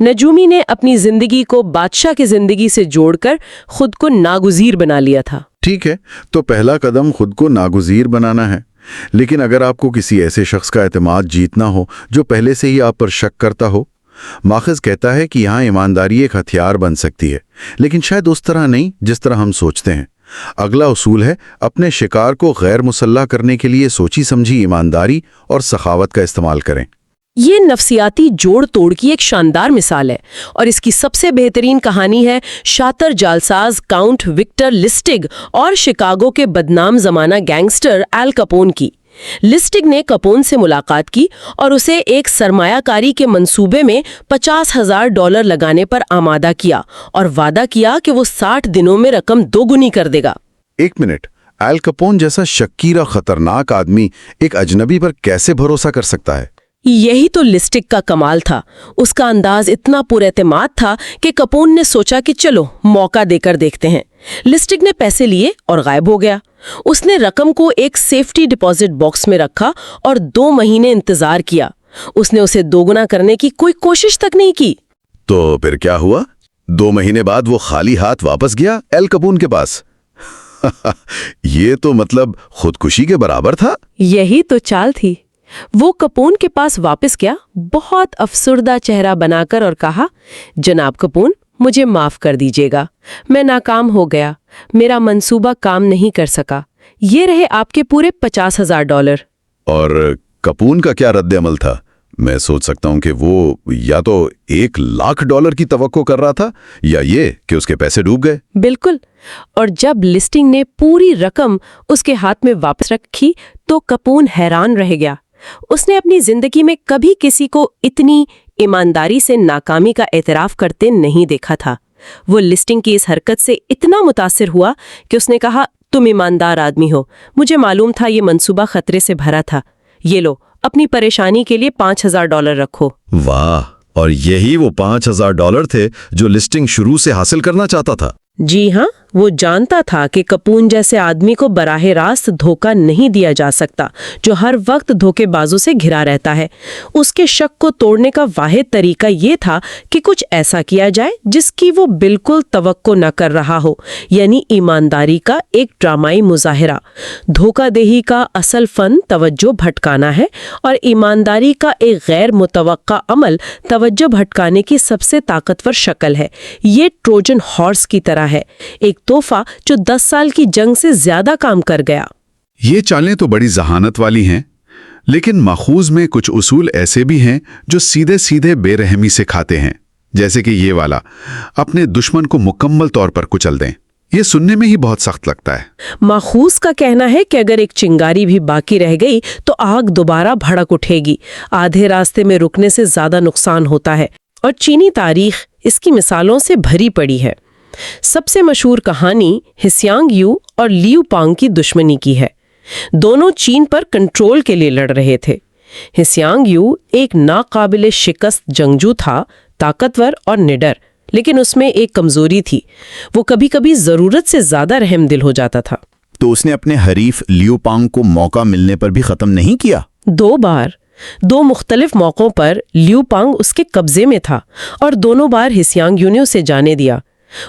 نجومی نے اپنی زندگی کو بادشاہ کی زندگی سے جوڑ کر خود کو ناگزیر بنا لیا تھا۔ ٹھیک ہے، تو پہلا قدم خود کو ناگزیر بنانا ہے، لیکن اگر آپ کو کسی ایسے شخص کا اعتماد جیتنا ہو جو پہلے سے ہی آپ پر شک کرتا ہو، ماخذ کہتا ہے کہ یہاں ایمانداری ایک ہتھیار بن سکتی ہے، لیکن شاید اس طرح نہیں جس طرح ہم سوچتے ہیں۔ اگلا اصول ہے اپنے شکار کو غیر مسلح کرنے کے لیے سوچی سمجھی ایمانداری اور سخاوت کا استعمال کریں۔ یہ نفسیاتی جوڑ توڑ کی ایک شاندار مثال ہے، اور اس کی سب سے بہترین کہانی ہے شاطر جالساز کاؤنٹ وکٹر لسٹگ اور شکاگو کے بدنام زمانہ گینگسٹر ایل کپون کی۔ لسٹگ نے کپون سے ملاقات کی اور اسے ایک سرمایہ کاری کے منصوبے میں $50,000 لگانے پر آمادہ کیا اور وعدہ کیا کہ وہ 60 دنوں میں رقم 2 گنی کر دے گا۔ ایک منٹ، ایل کپون جیسا شکیر اور خطرناک آدمی ایک اجنبی پر کیسے بھروسہ کر سکتا ہے؟ یہی تو لسٹگ کا کمال تھا۔ اس کا انداز اتنا پر اعتماد تھا کہ کپون نے سوچا کہ چلو موقع دے کر دیکھتے ہیں۔ لسٹگ نے پیسے لیے اور غائب ہو گیا۔ اس نے رقم کو ایک سیفٹی ڈپازٹ باکس میں رکھا اور 2 مہینے انتظار کیا۔ اس نے اسے 2 گنا کرنے کی کوئی کوشش تک نہیں کی۔ تو پھر کیا ہوا؟ 2 مہینے بعد وہ خالی ہاتھ واپس گیا ایل کپون کے پاس۔ یہ تو مطلب خودکشی کے برابر تھا۔ یہی تو چال تھی۔ وہ کپون کے پاس واپس گیا، بہت افسردہ چہرہ بنا کر، اور کہا، جناب کپون، مجھے معاف کر دیجیے گا، میں ناکام ہو گیا، میرا منصوبہ کام نہیں کر سکا، یہ رہے آپ کے پورے $50,000۔ اور کپون کا کیا رد عمل تھا؟ میں سوچ سکتا ہوں کہ وہ یا تو $1,00,000 کی توقع کر رہا تھا یا یہ کہ اس کے پیسے ڈوب گئے۔ بالکل، اور جب لسٹنگ نے پوری رقم اس کے ہاتھ میں واپس رکھی تو کپون حیران رہ گیا۔ اس نے اپنی زندگی میں کبھی کسی کو اتنی ایمانداری سے ناکامی کا اعتراف کرتے نہیں دیکھا تھا۔ وہ لسٹنگ کی اس حرکت سے اتنا متاثر ہوا کہ اس نے کہا، تم ایماندار آدمی ہو، مجھے معلوم تھا یہ منصوبہ خطرے سے بھرا تھا، یہ لو اپنی پریشانی کے لیے $5,000 رکھو۔ واہ، اور یہی وہ $5,000 تھے جو لسٹنگ شروع سے حاصل کرنا چاہتا تھا۔ جی ہاں، وہ جانتا تھا کہ کپون جیسے آدمی کو براہ راست دھوکہ نہیں دیا جا سکتا، جو ہر وقت دھوکے بازوں سے گھرا رہتا ہے۔ اس کے شک کو توڑنے کا واحد طریقہ یہ تھا کہ کچھ ایسا کیا جائے جس کی وہ بالکل توقع نہ کر رہا ہو، یعنی ایمانداری کا ایک ڈرامائی مظاہرہ۔ دھوکہ دہی کا اصل فن توجہ بھٹکانا ہے، اور ایمانداری کا ایک غیر متوقع عمل توجہ بھٹکانے کی سب سے طاقتور شکل ہے۔ یہ ٹروجن ہارس کی طرح ہے، ایک تحفہ جو 10 سال کی جنگ سے زیادہ کام کر گیا۔ یہ چالیں تو بڑی ذہانت والی ہیں، لیکن ماخوذ میں کچھ اصول ایسے بھی ہیں جو سیدھے سیدھے بے رحمی سے کھاتے ہیں، جیسے کہ یہ والا، اپنے دشمن کو مکمل طور پر کچل دیں۔ یہ سننے میں ہی بہت سخت لگتا ہے۔ ماخوذ کا کہنا ہے کہ اگر ایک چنگاری بھی باقی رہ گئی تو آگ دوبارہ بھڑک اٹھے گی، آدھے راستے میں رکنے سے زیادہ نقصان ہوتا ہے، اور چینی تاریخ اس کی مثالوں سے بھری پڑی ہے۔ سب سے مشہور کہانی ہسیانگ یو اور لیو پانگ کی دشمنی کی ہے۔ دونوں چین پر کنٹرول کے لیے لڑ رہے تھے۔ ہسیانگ یو ایک ناقابل شکست جنگجو تھا، طاقتور اور نڈر، لیکن اس میں ایک کمزوری تھی، وہ کبھی کبھی ضرورت سے زیادہ رحم دل ہو جاتا تھا۔ تو اس نے اپنے حریف لیو پانگ کو موقع ملنے پر بھی ختم نہیں کیا؟ 2 بار، 2 مختلف موقعوں پر لیو پانگ اس کے قبضے میں تھا، اور دونوں بار ہسیانگ یو نے اسے جانے دیا۔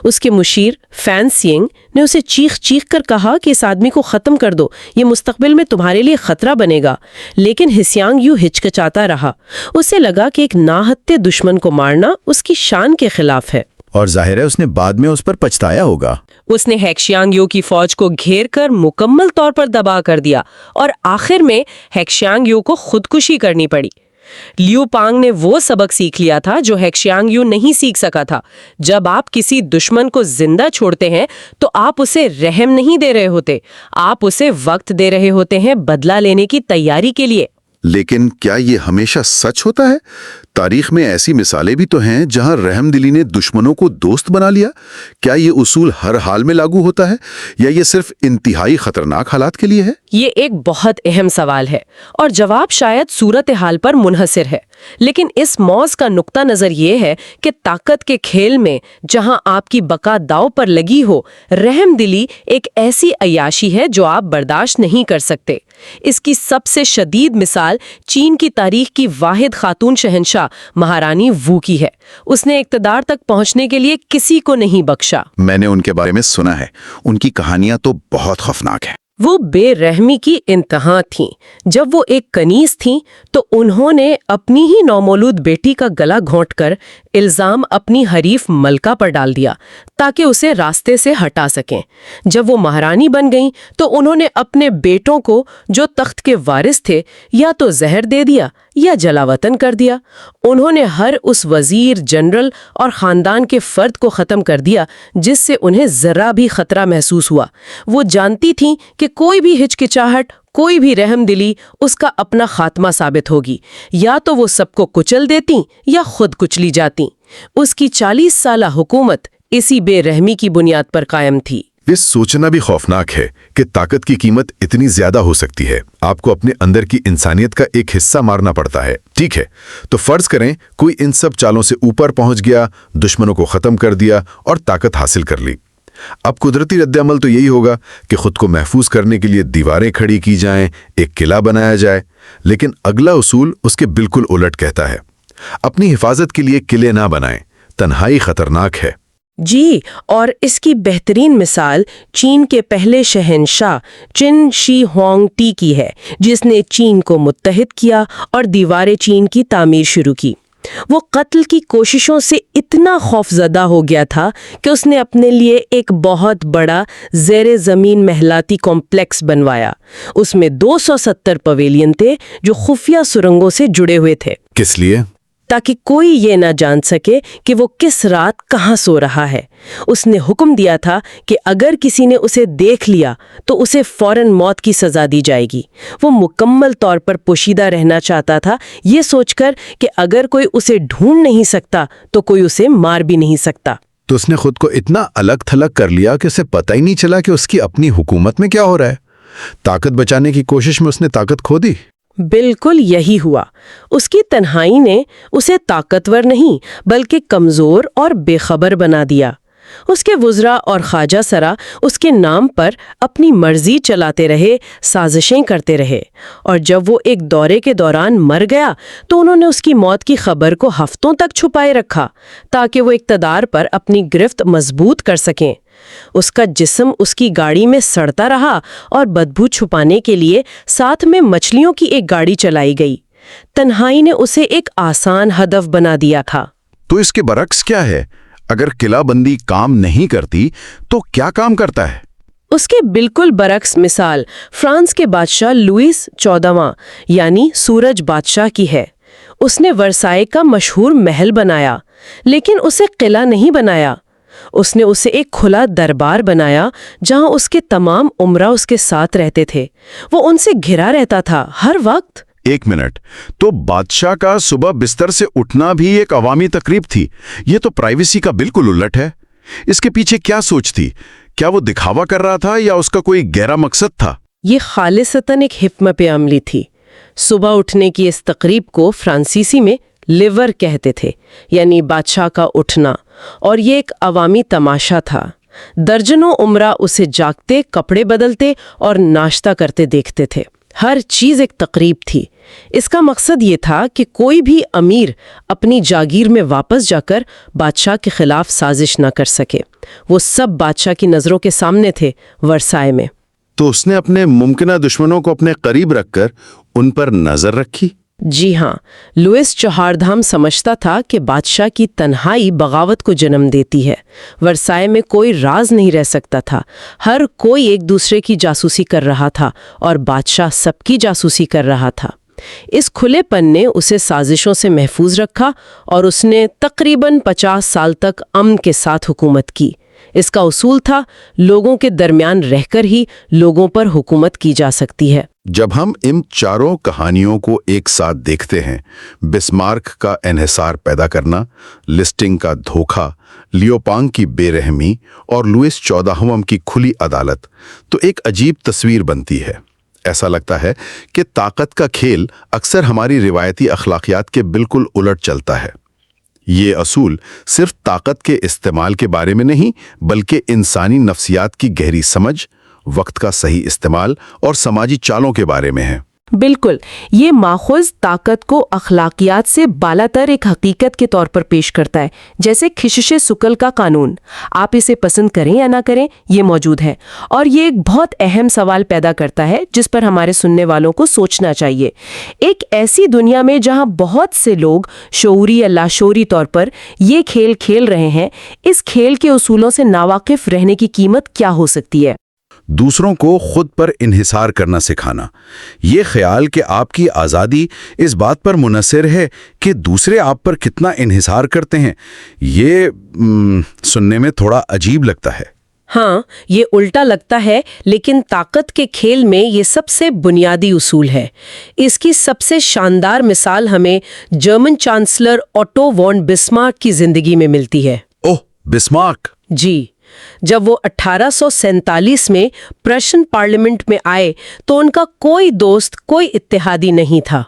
اس کے مشیر فین سینگ نے اسے چیخ چیخ کر کہا کہ اس آدمی کو ختم کر دو، یہ مستقبل میں تمہارے لیے خطرہ بنے گا، لیکن ہسیانگ یو ہچکچاتا رہا۔ اسے لگا کہ ایک ناحتے دشمن کو مارنا اس کی شان کے خلاف ہے، اور ظاہر ہے اس نے بعد میں اس پر پچھتایا ہوگا۔ اس نے ہیکشیانگ یو کی فوج کو گھیر کر مکمل طور پر دبا کر دیا، اور آخر میں ہیکشیانگ یو کو خودکشی کرنی پڑی۔ لیو پانگ نے وہ سبق سیکھ لیا تھا جو ہیکشیانگ یو نہیں سیکھ سکا تھا۔ جب آپ کسی دشمن کو زندہ چھوڑتے ہیں تو آپ اسے رحم نہیں دے رہے ہوتے، آپ اسے وقت دے رہے ہوتے ہیں بدلہ لینے کی تیاری کے لیے۔ لیکن کیا یہ ہمیشہ سچ ہوتا ہے؟ تاریخ میں ایسی مثالیں بھی تو ہیں جہاں رحم دلی نے دشمنوں کو دوست بنا لیا۔ کیا یہ اصول ہر حال میں لاگو ہوتا ہے یا یہ صرف انتہائی خطرناک حالات کے لیے ہے؟ یہ ایک بہت اہم سوال ہے، اور جواب شاید صورتحال پر منحصر ہے، لیکن اس موضوع کا نقطہ نظر یہ ہے کہ طاقت کے کھیل میں جہاں آپ کی بقا داؤ پر لگی ہو، رحم دلی ایک ایسی عیاشی ہے جو آپ برداشت نہیں کر سکتے۔ اس کی سب سے شدید مثال چین کی تاریخ کی واحد خاتون شہنشاہ مہارانی وو کی ہے۔ اس نے اقتدار تک پہنچنے کے لیے کسی کو نہیں بخشا۔ میں نے ان کے بارے میں سنا ہے، ان کی کہانیاں تو بہت خوفناک ہیں۔ وہ بے رحمی کی انتہا تھیں۔ جب وہ ایک کنیز تھیں تو انہوں نے اپنی ہی نومولود بیٹی کا گلا گھونٹ کر الزام اپنی حریف ملکہ پر ڈال دیا تاکہ اسے راستے سے ہٹا سکیں۔ جب وہ مہارانی بن گئیں تو انہوں نے اپنے بیٹوں کو جو تخت کے وارث تھے یا تو زہر دے دیا یا جلا وطن کر دیا۔ انہوں نے ہر اس وزیر، جنرل اور خاندان کے فرد کو ختم کر دیا جس سے انہیں ذرا بھی خطرہ محسوس ہوا۔ وہ جانتی تھیں کہ کوئی بھی ہچکچاہٹ، کوئی بھی رحم دلی اس کا اپنا خاتمہ ثابت ہوگی، یا تو وہ سب کو کچل دیتی یا خود کچلی جاتی۔ اس کی 40 سالہ حکومت اسی بے رحمی کی بنیاد پر قائم تھی۔ یہ سوچنا بھی خوفناک ہے کہ طاقت کی قیمت اتنی زیادہ ہو سکتی ہے۔ آپ کو اپنے اندر کی انسانیت کا ایک حصہ مارنا پڑتا ہے۔ ٹھیک ہے، تو فرض کریں کوئی ان سب چالوں سے اوپر پہنچ گیا، دشمنوں کو ختم کر دیا اور طاقت حاصل کر لی۔ اب قدرتی رد عمل تو یہی ہوگا کہ خود کو محفوظ کرنے کے لیے دیواریں کھڑی کی جائیں، ایک قلعہ بنایا جائے۔ لیکن اگلا اصول اس کے بالکل الٹ کہتا ہے، اپنی حفاظت کے لیے قلعے نہ بنائیں، تنہائی خطرناک ہے۔ جی، اور اس کی بہترین مثال چین کے پہلے شہنشاہ چن شی ہونگ ٹی کی ہے، جس نے چین کو متحد کیا اور دیوار چین کی تعمیر شروع کی۔ وہ قتل کی کوششوں سے اتنا خوفزدہ ہو گیا تھا کہ اس نے اپنے لیے ایک بہت بڑا زیر زمین محلاتی کمپلیکس بنوایا۔ اس میں 270 پویلین تھے جو خفیہ سرنگوں سے جڑے ہوئے تھے۔ کس لیے؟ تاکہ کوئی یہ نہ جان سکے کہ وہ کس رات کہاں سو رہا ہے۔ اس نے حکم دیا تھا کہ اگر کسی نے اسے دیکھ لیا تو اسے فوراً موت کی سزا دی جائے گی۔ وہ مکمل طور پر پوشیدہ رہنا چاہتا تھا، یہ سوچ کر کہ اگر کوئی اسے ڈھونڈ نہیں سکتا تو کوئی اسے مار بھی نہیں سکتا۔ تو اس نے خود کو اتنا الگ تھلگ کر لیا کہ اسے پتہ ہی نہیں چلا کہ اس کی اپنی حکومت میں کیا ہو رہا ہے۔ طاقت بچانے کی کوشش میں اس نے طاقت کھو دی۔ بالکل یہی ہوا۔ اس کی تنہائی نے اسے طاقتور نہیں بلکہ کمزور اور بے خبر بنا دیا۔ اس کے وزراء اور خواجہ سرا اس کے نام پر اپنی مرضی چلاتے رہے، سازشیں کرتے رہے، اور جب وہ ایک دورے کے دوران مر گیا تو انہوں نے اس کی موت کی خبر کو ہفتوں تک چھپائے رکھا تاکہ وہ اقتدار پر اپنی گرفت مضبوط کر سکیں۔ اس کا جسم اس کی گاڑی میں سڑتا رہا اور بدبو چھپانے کے لیے ساتھ میں مچھلیوں کی ایک گاڑی چلائی گئی۔ تنہائی نے اسے ایک آسان ہدف بنا دیا تھا۔ تو اس کے برعکس کیا ہے؟ اگر قلعہ بندی کام نہیں کرتی تو کیا کام کرتا ہے؟ اس کے بالکل برعکس مثال فرانس کے بادشاہ لوئس 14واں یعنی سورج بادشاہ کی ہے۔ اس نے ورسائے کا مشہور محل بنایا، لیکن اسے قلعہ نہیں بنایا۔ اس نے اسے ایک کھلا دربار بنایا جہاں اس کے تمام امراء اس کے ساتھ رہتے تھے۔ وہ ان سے گھرا رہتا تھا ہر وقت۔ ایک منٹ، تو بادشاہ کا صبح بستر سے اٹھنا بھی ایک عوامی تقریب تھی؟ یہ تو پرائیویسی کا بالکل الٹ ہے۔ اس کے پیچھے کیا سوچ تھی؟ کیا وہ دکھاوا کر رہا تھا یا اس کا کوئی گہرا مقصد تھا؟ یہ خالصتاً ایک حکمت عملی تھی۔ صبح اٹھنے کی اس تقریب کو فرانسیسی میں لیور کہتے تھے، یعنی بادشاہ کا اٹھنا، اور یہ ایک عوامی تماشا تھا۔ درجنوں امراء اسے جاگتے، کپڑے بدلتے اور ناشتہ کرتے دیکھتے تھے۔ ہر چیز ایک تقریب تھی۔ اس کا مقصد یہ تھا کہ کوئی بھی امیر اپنی جاگیر میں واپس جا کر بادشاہ کے خلاف سازش نہ کر سکے۔ وہ سب بادشاہ کی نظروں کے سامنے تھے ورسائے میں۔ تو اس نے اپنے ممکنہ دشمنوں کو اپنے قریب رکھ کر ان پر نظر رکھی۔ جی ہاں، لوئس چہاردھام سمجھتا تھا کہ بادشاہ کی تنہائی بغاوت کو جنم دیتی ہے۔ ورسائے میں کوئی راز نہیں رہ سکتا تھا، ہر کوئی ایک دوسرے کی جاسوسی کر رہا تھا اور بادشاہ سب کی جاسوسی کر رہا تھا۔ اس کھلے پن نے اسے سازشوں سے محفوظ رکھا اور اس نے تقریباً 50 سال تک امن کے ساتھ حکومت کی۔ اس کا اصول تھا، لوگوں کے درمیان رہ کر ہی لوگوں پر حکومت کی جا سکتی ہے۔ جب ہم ان چاروں کہانیوں کو ایک ساتھ دیکھتے ہیں، بسمارک کا انحصار پیدا کرنا، لسٹنگ کا دھوکہ، لیوپانگ کی بے رحمی اور لوئس 14واں کی کھلی عدالت، تو ایک عجیب تصویر بنتی ہے۔ ایسا لگتا ہے کہ طاقت کا کھیل اکثر ہماری روایتی اخلاقیات کے بالکل الٹ چلتا ہے۔ یہ اصول صرف طاقت کے استعمال کے بارے میں نہیں، بلکہ انسانی نفسیات کی گہری سمجھ وقت کا صحیح استعمال اور سماجی چالوں کے بارے میں ہے۔ بالکل، یہ ماخوذ طاقت کو اخلاقیات سے بالاتر ایک حقیقت کے طور پر پیش کرتا ہے، جیسے کشش ثقل کا قانون۔ آپ اسے پسند کریں یا نہ کریں، یہ موجود ہے، اور یہ ایک بہت اہم سوال پیدا کرتا ہے جس پر ہمارے سننے والوں کو سوچنا چاہیے۔ ایک ایسی دنیا میں جہاں بہت سے لوگ شعوری یا لاشعوری طور پر یہ کھیل کھیل رہے ہیں، اس کھیل کے اصولوں سے ناواقف رہنے کی قیمت کیا ہو سکتی ہے؟ دوسروں کو خود پر انحصار کرنا سکھانا۔ یہ خیال کہ آپ کی آزادی اس بات پر منحصر ہے کہ دوسرے آپ پر کتنا انحصار کرتے ہیں، یہ سننے میں تھوڑا عجیب لگتا ہے۔ ہاں، یہ الٹا لگتا ہے، لیکن طاقت کے کھیل میں یہ سب سے بنیادی اصول ہے۔ اس کی سب سے شاندار مثال ہمیں جرمن چانسلر اوٹو وان بسمارک کی زندگی میں ملتی ہے۔ اوہ، بسمارک! جی، جب وہ 1847 میں پرشین پارلیمنٹ میں آئے تو ان کا کوئی دوست، کوئی اتحادی نہیں تھا۔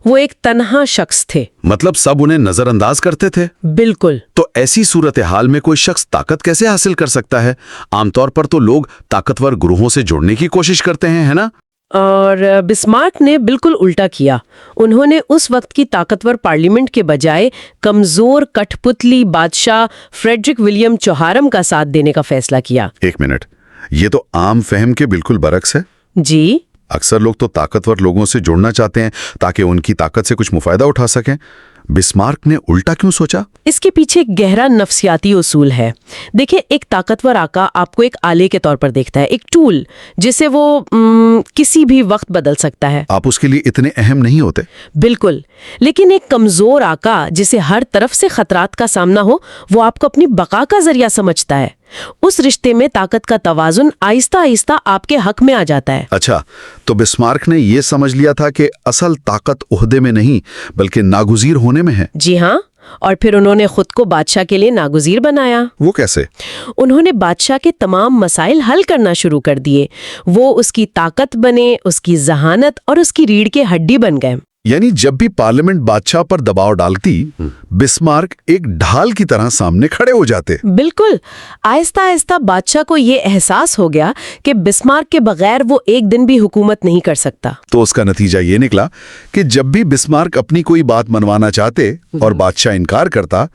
وہ ایک تنہا شخص تھے۔ مطلب سب انہیں نظر انداز کرتے تھے؟ بالکل۔ تو ایسی صورتحال میں کوئی شخص طاقت کیسے حاصل کر سکتا ہے؟ عام طور پر تو لوگ طاقتور گروہوں سے جڑنے کی کوشش کرتے ہیں، ہے نا؟ اور بسمارک نے بالکل الٹا کیا۔ انہوں نے اس وقت کی طاقتور پارلیمنٹ کے بجائے کمزور کٹھ پتلی بادشاہ فریڈرک ولیم چوہارم کا ساتھ دینے کا فیصلہ کیا۔ ایک منٹ، یہ تو عام فہم کے بالکل برعکس ہے۔ جی، اکثر لوگ تو طاقتور لوگوں سے جڑنا چاہتے ہیں تاکہ ان کی طاقت سے کچھ مفائدہ اٹھا سکیں۔ بسمارک نے الٹا کیوں سوچا؟ اس کے پیچھے ایک گہرا نفسیاتی اصول ہے۔ دیکھیں، ایک طاقتور آقا آپ کو ایک آلے کے طور پر دیکھتا ہے، ایک ٹول جسے وہ کسی بھی وقت بدل سکتا ہے۔ آپ اس کے لیے اتنے اہم نہیں ہوتے۔ بالکل، لیکن ایک کمزور آقا جسے ہر طرف سے خطرات کا سامنا ہو، وہ آپ کو اپنی بقا کا ذریعہ سمجھتا ہے۔ اس رشتے میں طاقت کا توازن آہستہ آہستہ آپ کے حق میں آ جاتا ہے۔ اچھا، تو بسمارک نے یہ سمجھ لیا تھا کہ اصل طاقت عہدے میں نہیں بلکہ ناگزیر ہونے میں ہے۔ جی ہاں، اور پھر انہوں نے خود کو بادشاہ کے لیے ناگزیر بنایا۔ وہ کیسے؟ انہوں نے بادشاہ کے تمام مسائل حل کرنا شروع کر دیے۔ وہ اس کی طاقت بنے، اس کی ذہانت اور اس کی ریڑھ کے ہڈی بن گئے۔ یعنی جب بھی پارلیمنٹ بادشاہ پر دباؤ ڈالتی، بسمارک ایک ڈھال کی طرح سامنے کھڑے ہو جاتے۔ بالکل، آہستہ آہستہ بادشاہ کو یہ احساس ہو گیا کہ بسمارک کے بغیر وہ ایک دن بھی حکومت نہیں کر سکتا۔ تو اس کا نتیجہ یہ نکلا کہ جب بھی بسمارک اپنی کوئی بات منوانا چاہتے اور بادشاہ انکار کرتا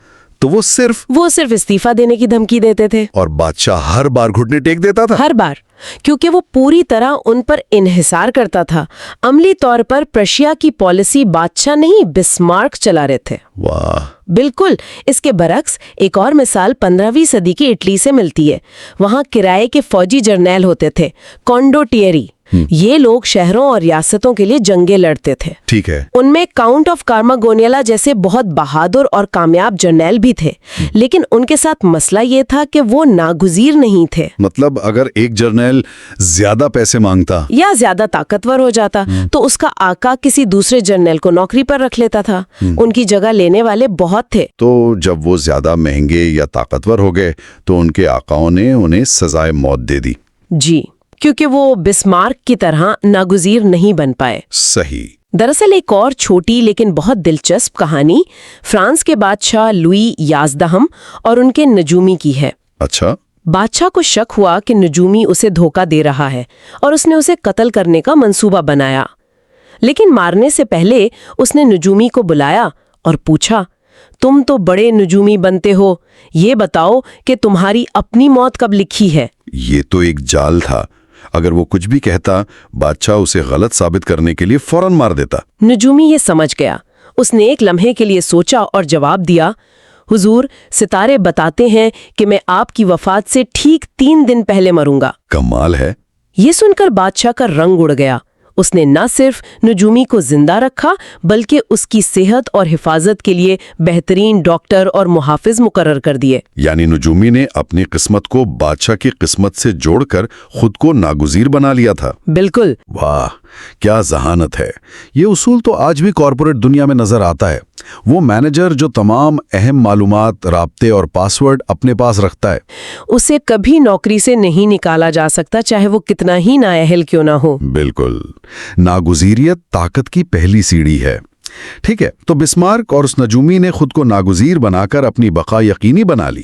تو وہ صرف استعفیٰ دینے کی دھمکی دیتے تھے، اور بادشاہ ہر بار گھٹنے ٹیک دیتا تھا۔ ہر بار، کیونکہ وہ پوری طرح ان پر انحصار کرتا تھا۔ عملی طور پر پرشیا کی پالیسی بادشاہ نہیں بسمارک چلا رہے تھے۔ واہ! بالکل، اس کے برعکس ایک اور مثال 15ویں صدی کی اٹلی سے ملتی ہے۔ وہاں کرائے کے فوجی جرنیل ہوتے تھے، کانڈوٹیری۔ یہ لوگ شہروں اور ریاستوں کے لیے جنگیں لڑتے تھے۔ ٹھیک ہے۔ ان میں کاؤنٹ آف کارماگونیلا جیسے بہت بہادر اور کامیاب جرنیل بھی تھے، لیکن ان کے ساتھ مسئلہ یہ تھا کہ وہ ناگزیر نہیں تھے۔ مطلب اگر ایک جرنیل زیادہ پیسے مانگتا یا زیادہ طاقتور ہو جاتا تو اس کا آقا کسی دوسرے جرنیل کو نوکری پر رکھ لیتا تھا۔ ان کی جگہ لینے والے بہت تھے۔ تو جب وہ زیادہ مہنگے یا طاقتور ہو گئے تو ان کے آقاؤں نے انہیں سزائے موت دے دی۔ جی، کیونکہ وہ بسمارک کی طرح ناگزیر نہیں بن پائے۔ صحیح۔ دراصل ایک اور چھوٹی لیکن بہت دلچسپ کہانی فرانس کے بادشاہ لوئی 11 اور ان کے نجومی کی ہے۔ اچھا۔ بادشاہ کو شک ہوا کہ نجومی اسے دھوکہ دے رہا ہے اور اس نے اسے قتل کرنے کا منصوبہ بنایا، لیکن مارنے سے پہلے اس نے نجومی کو بلایا اور پوچھا، تم تو بڑے نجومی بنتے ہو، یہ بتاؤ کہ تمہاری اپنی موت کب لکھی ہے؟ یہ تو ایک جال تھا۔ اگر وہ کچھ بھی کہتا بادشاہ اسے غلط ثابت کرنے کے لیے فوراً مار دیتا۔ نجومی یہ سمجھ گیا۔ اس نے ایک لمحے کے لیے سوچا اور جواب دیا، حضور، ستارے بتاتے ہیں کہ میں آپ کی وفات سے ٹھیک 3 دن پہلے مروں گا۔ کمال ہے۔ یہ سن کر بادشاہ کا رنگ اڑ گیا۔ اس نے نہ صرف نجومی کو زندہ رکھا بلکہ اس کی صحت اور حفاظت کے لیے بہترین ڈاکٹر اور محافظ مقرر کر دیے۔ یعنی نجومی نے اپنی قسمت کو بادشاہ کی قسمت سے جوڑ کر خود کو ناگزیر بنا لیا تھا۔ بالکل۔ واہ، کیا ذہانت ہے۔ یہ اصول تو آج بھی کارپوریٹ دنیا میں نظر آتا ہے۔ وہ مینیجر جو تمام اہم معلومات، رابطے اور پاسورڈ اپنے پاس رکھتا ہے، اسے کبھی نوکری سے نہیں نکالا جا سکتا، چاہے وہ کتنا ہی نااہل کیوں نہ ہو۔ بالکل۔ ناگزیریت طاقت کی پہلی سیڑھی ہے۔ ٹھیک ہے، تو بسمارک اور اس نجومی نے خود کو ناگزیر بنا کر اپنی بقا یقینی بنا لی،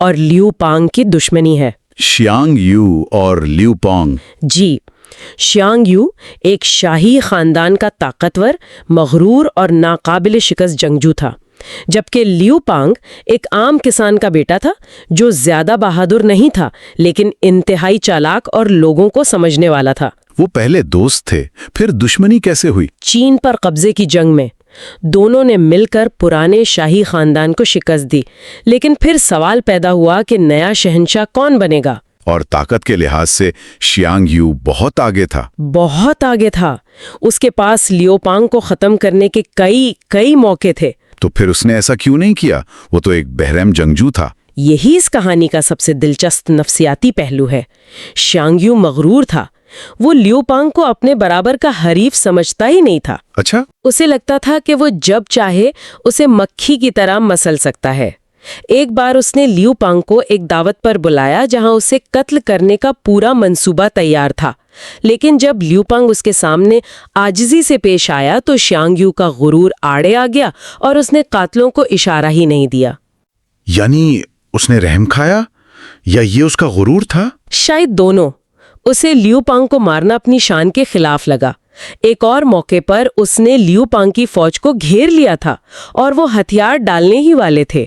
اور لیو پانگ کی دشمنی ہے۔ شیانگ یو اور لیو پونگ۔ جی، شیانگ یو ایک شاہی خاندان کا طاقتور، مغرور اور ناقابل شکست جنگجو تھا، جبکہ لیو پانگ ایک عام کسان کا بیٹا تھا جو زیادہ بہادر نہیں تھا لیکن انتہائی چالاک اور لوگوں کو سمجھنے والا تھا۔ وہ پہلے دوست تھے، پھر دشمنی کیسے ہوئی؟ چین پر قبضے کی جنگ میں دونوں نے مل کر پرانے شاہی خاندان کو شکست دی، لیکن پھر سوال پیدا ہوا کہ نیا شہنشاہ کون بنے گا؟ اور طاقت کے لحاظ سے شیانگ یو بہت آگے تھا۔ بہت آگے تھا۔ اس کے پاس لیو پانگ کو ختم کرنے کے کئی موقع تھے۔ تو پھر اس نے ایسا کیوں نہیں کیا؟ وہ تو ایک بہرحم جنگجو تھا۔ یہی اس کہانی کا سب سے دلچسپ نفسیاتی پہلو ہے۔ شیانگ یو مغرور تھا۔ وہ لیو پانگ کو اپنے برابر کا حریف سمجھتا ہی نہیں تھا۔ اچھا؟ اسے لگتا تھا کہ وہ جب چاہے اسے مکھی کی طرح مسل سکتا ہے۔ ایک بار اس نے لیو پانگ کو ایک دعوت پر بلایا جہاں اسے قتل کرنے کا پورا منصوبہ تیار تھا، لیکن جب لیو پانگ اس کے سامنے عاجزی سے پیش آیا تو شیانگ یو کا غرور آڑے آ گیا اور اس نے قاتلوں کو اشارہ ہی نہیں دیا۔ یعنی اس نے رحم کھایا یا یہ اس کا غرور تھا؟ شاید دونوں۔ اسے لیو پانگ کو مارنا اپنی شان کے خلاف لگا۔ ایک اور موقع پر اس نے لیو پانگ کی فوج کو گھیر لیا تھا اور وہ ہتھیار ڈالنے ہی والے تھے۔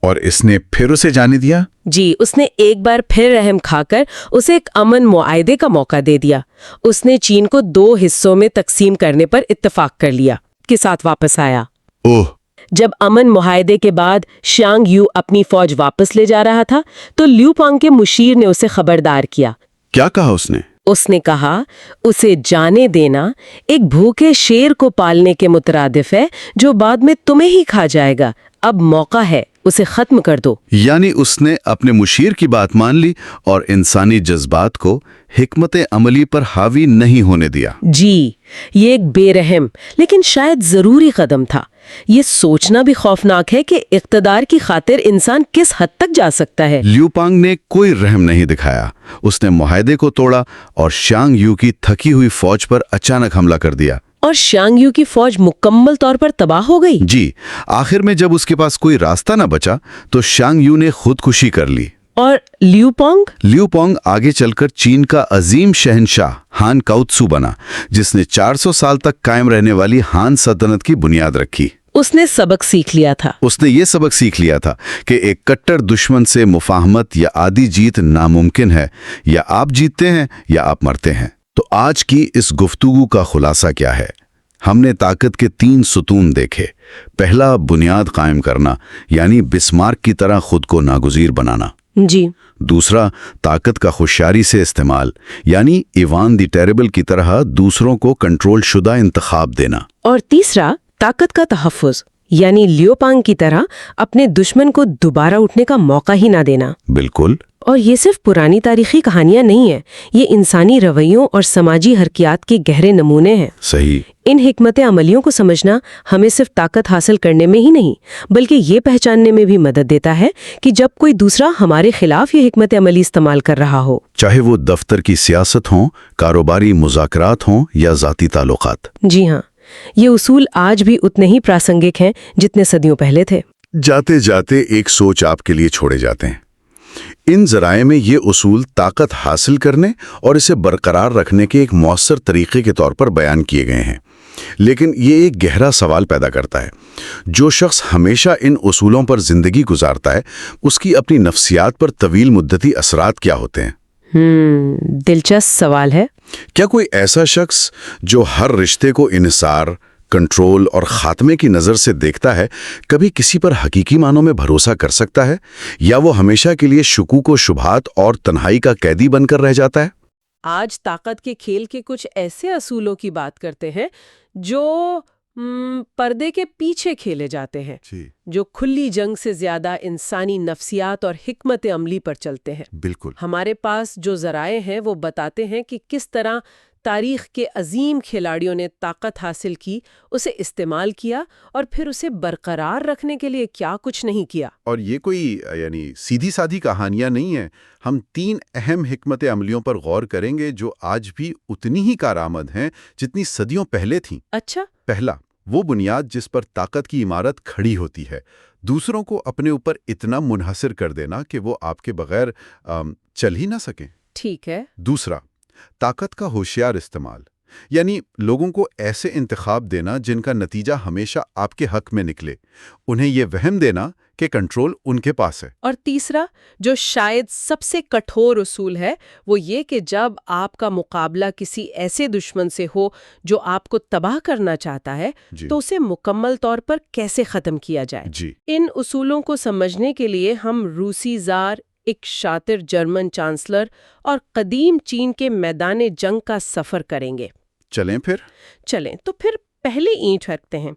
اور اس نے پھر اسے جانے دیا؟ جی، اس نے ایک بار پھر رحم کھا کر اسے ایک امن معاہدے کا موقع دے دیا۔ اس نے چین کو 2 حصوں میں تقسیم کرنے پر اتفاق کر لیا، کے ساتھ واپس آیا۔ اوہ! جب امن معاہدے کے بعد شیانگ یو اپنی فوج واپس لے جا رہا تھا تو لیو پانگ کے مشیر نے اسے خبردار کیا۔ کیا کہا اس نے؟ اس نے کہا، اسے جانے دینا ایک بھوکے شیر کو پالنے کے مترادف ہے جو بعد میں تمہیں ہی کھا جائے گا۔ اب موقع ہے، اسے ختم کر دو۔ یعنی اس نے اپنے مشیر کی بات مان لی اور انسانی جذبات کو حکمت عملی پر حاوی نہیں ہونے دیا۔ جی، یہ ایک بے رحم لیکن شاید ضروری قدم تھا۔ یہ سوچنا بھی خوفناک ہے کہ اقتدار کی خاطر انسان کس حد تک جا سکتا ہے۔ لیو پانگ نے کوئی رحم نہیں دکھایا۔ اس نے معاہدے کو توڑا اور شیانگ یو کی تھکی ہوئی فوج پر اچانک حملہ کر دیا۔ اور شیانگ یو کی فوج مکمل طور پر تباہ ہو گئی۔ جی، آخر میں جب اس کے پاس کوئی راستہ نہ بچا تو شیانگ یو نے خودکشی کر لی۔ اور لیو پانگ آگے چل کر چین کا عظیم شہنشاہ ہان کاؤتسو بنا، جس نے 400 سال تک قائم رہنے والی ہان سلطنت کی بنیاد رکھی۔ اس نے سبق سیکھ لیا تھا۔ اس نے یہ سبق سیکھ لیا تھا کہ ایک کٹر دشمن سے مفاہمت یا عادی جیت ناممکن ہے، یا آپ جیتتے ہیں یا آپ مرتے ہیں۔ تو آج کی اس گفتگو کا خلاصہ کیا ہے؟ ہم نے طاقت کے 3 ستون دیکھے۔ پہلا، بنیاد قائم کرنا، یعنی بسمارک کی طرح خود کو ناگزیر بنانا۔ جی۔ دوسرا، طاقت کا ہوشیاری سے استعمال، یعنی ایوان دی ٹیریبل کی طرح دوسروں کو کنٹرول شدہ انتخاب دینا۔ اور تیسرا، طاقت کا تحفظ، یعنی لیو پانگ کی طرح اپنے دشمن کو دوبارہ اٹھنے کا موقع ہی نہ دینا۔ بالکل۔ اور یہ صرف پرانی تاریخی کہانیاں نہیں ہیں، یہ انسانی رویوں اور سماجی حرکیات کے گہرے نمونے ہیں۔ صحیح۔ ان حکمت عملیوں کو سمجھنا ہمیں صرف طاقت حاصل کرنے میں ہی نہیں بلکہ یہ پہچاننے میں بھی مدد دیتا ہے کہ جب کوئی دوسرا ہمارے خلاف یہ حکمت عملی استعمال کر رہا ہو، چاہے وہ دفتر کی سیاست ہوں، کاروباری مذاکرات ہوں یا ذاتی تعلقات۔ جی ہاں، یہ اصول آج بھی اتنے ہی پراسنگک ہیں جتنے صدیوں پہلے تھے۔ جاتے جاتے ایک سوچ آپ کے لیے چھوڑے جاتے ہیں۔ ان ذرائع میں یہ اصول طاقت حاصل کرنے اور اسے برقرار رکھنے کے ایک مؤثر طریقے کے طور پر بیان کیے گئے ہیں، لیکن یہ ایک گہرا سوال پیدا کرتا ہے۔ جو شخص ہمیشہ ان اصولوں پر زندگی گزارتا ہے، اس کی اپنی نفسیات پر طویل مدتی اثرات کیا ہوتے ہیں؟ دلچسپ سوال ہے۔ کیا کوئی ایسا شخص جو ہر رشتے کو انحصار، کنٹرول اور خاتمے کی نظر سے دیکھتا ہے، کبھی کسی پر حقیقی معنوں میں بھروسہ کر سکتا ہے، یا وہ ہمیشہ کے لیے شکوک و شبہات اور تنہائی کا قیدی بن کر رہ جاتا ہے؟ آج طاقت کے کھیل کے کچھ ایسے اصولوں کی بات کرتے ہیں جو پردے کے پیچھے کھیلے جاتے ہیں، جو کھلی جنگ سے زیادہ انسانی نفسیات اور حکمت عملی پر چلتے ہیں۔ بالکل۔ ہمارے پاس جو ذرائع ہیں وہ بتاتے ہیں کہ کس طرح تاریخ کے عظیم کھلاڑیوں نے طاقت حاصل کی، اسے استعمال کیا اور پھر اسے برقرار رکھنے کے لیے کیا کچھ نہیں کیا۔ اور یہ کوئی سیدھی سادھی کہانیاں نہیں ہیں۔ ہم 3 اہم حکمت عملیوں پر غور کریں گے جو آج بھی اتنی ہی کارآمد ہیں جتنی صدیوں پہلے تھیں۔ اچھا۔ پہلا، وہ بنیاد جس پر طاقت کی عمارت کھڑی ہوتی ہے۔ دوسروں کو اپنے اوپر اتنا منحصر کر دینا کہ وہ آپ کے بغیر چل ہی نہ سکیں۔ ٹھیک ہے۔ دوسرا، طاقت کا ہوشیار استعمال، یعنی لوگوں کو ایسے انتخاب دینا جن کا نتیجہ ہمیشہ آپ کے حق میں نکلے، انہیں یہ وہم دینا کہ کنٹرول ان کے پاس ہے۔ اور تیسرا، جو شاید سب سے کٹھور اصول ہے، وہ یہ کہ جب آپ کا مقابلہ کسی ایسے دشمن سے ہو جو آپ کو تباہ کرنا چاہتا ہے، جی تو اسے مکمل طور پر کیسے ختم کیا جائے۔ جی ان اصولوں کو سمجھنے کے لیے ہم روسی زار، ایک شاطر جرمن چانسلر اور قدیم چین کے میدان جنگ کا سفر کریں گے۔ چلیں پھر۔ چلیں تو پھر پہلے اینٹ رکھتے ہیں۔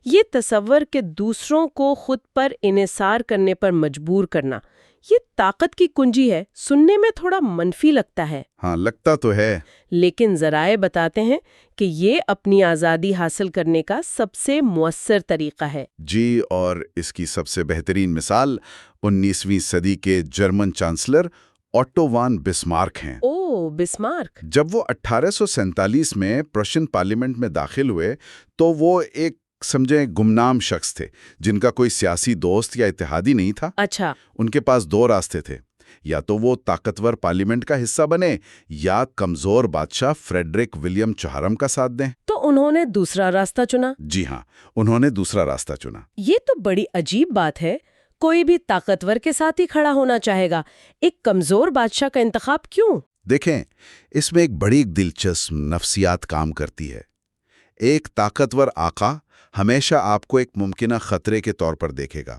یہ تصور کہ دوسروں کو خود پر انحصار کرنے پر مجبور کرنا، یہ طاقت کی کنجی ہے، سننے میں تھوڑا منفی لگتا ہے، ہاں لگتا تو ہے۔ لیکن ذرائع بتاتے ہیں کہ یہ اپنی آزادی حاصل کرنے کا سب سے مؤثر طریقہ ہے۔ جی، اور اس کی سب سے بہترین مثال 19ویں صدی کے جرمن چانسلر آٹو وان بسمارک ہیں۔ او، بسمارک۔ جب وہ 1847 میں پرشین پارلیمنٹ میں داخل ہوئے تو وہ ایک سمجھیں گمنام شخص تھے جن کا کوئی سیاسی دوست یا اتحادی نہیں تھا۔ اچھا۔ ان کے پاس دو راستے تھے، یا تو وہ طاقتور پارلیمنٹ کا حصہ بنے یا کمزور بادشاہ فریڈرک ولیم چہارم کا ساتھ دیں۔ تو انہوں نے دوسرا راستہ چنا۔ جی ہاں، انہوں نے دوسرا راستہ چنا۔ یہ تو بڑی عجیب بات ہے، کوئی بھی طاقتور کے ساتھ ہی کھڑا ہونا چاہے گا، ایک کمزور بادشاہ کا انتخاب کیوں؟ دیکھیں، اس میں ایک بڑی دلچسپ نفسیات کام کرتی ہے۔ ایک طاقتور آقا ہمیشہ آپ کو ایک ممکنہ خطرے کے طور پر دیکھے گا،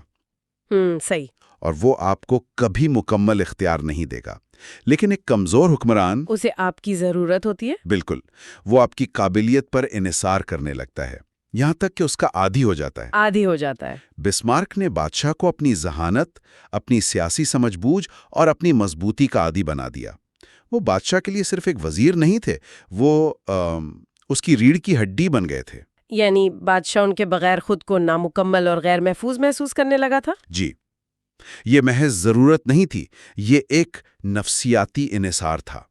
صحیح۔ اور وہ آپ کو کبھی مکمل اختیار نہیں دے گا۔ لیکن ایک کمزور حکمران، اسے آپ کی ضرورت ہوتی ہے۔ بالکل، وہ آپ کی قابلیت پر انحصار کرنے لگتا ہے، یہاں تک کہ اس کا عادی ہو جاتا ہے۔ عادی ہو جاتا ہے۔ بسمارک نے بادشاہ کو اپنی ذہانت، اپنی سیاسی سمجھ بوجھ اور اپنی مضبوطی کا عادی بنا دیا۔ وہ بادشاہ کے لیے صرف ایک وزیر نہیں تھے، وہ اس کی ریڑھ کی ہڈی بن گئے تھے۔ یعنی بادشاہ ان کے بغیر خود کو نامکمل اور غیر محفوظ محسوس کرنے لگا تھا۔ جی، یہ محض ضرورت نہیں تھی، یہ ایک نفسیاتی انحصار تھا۔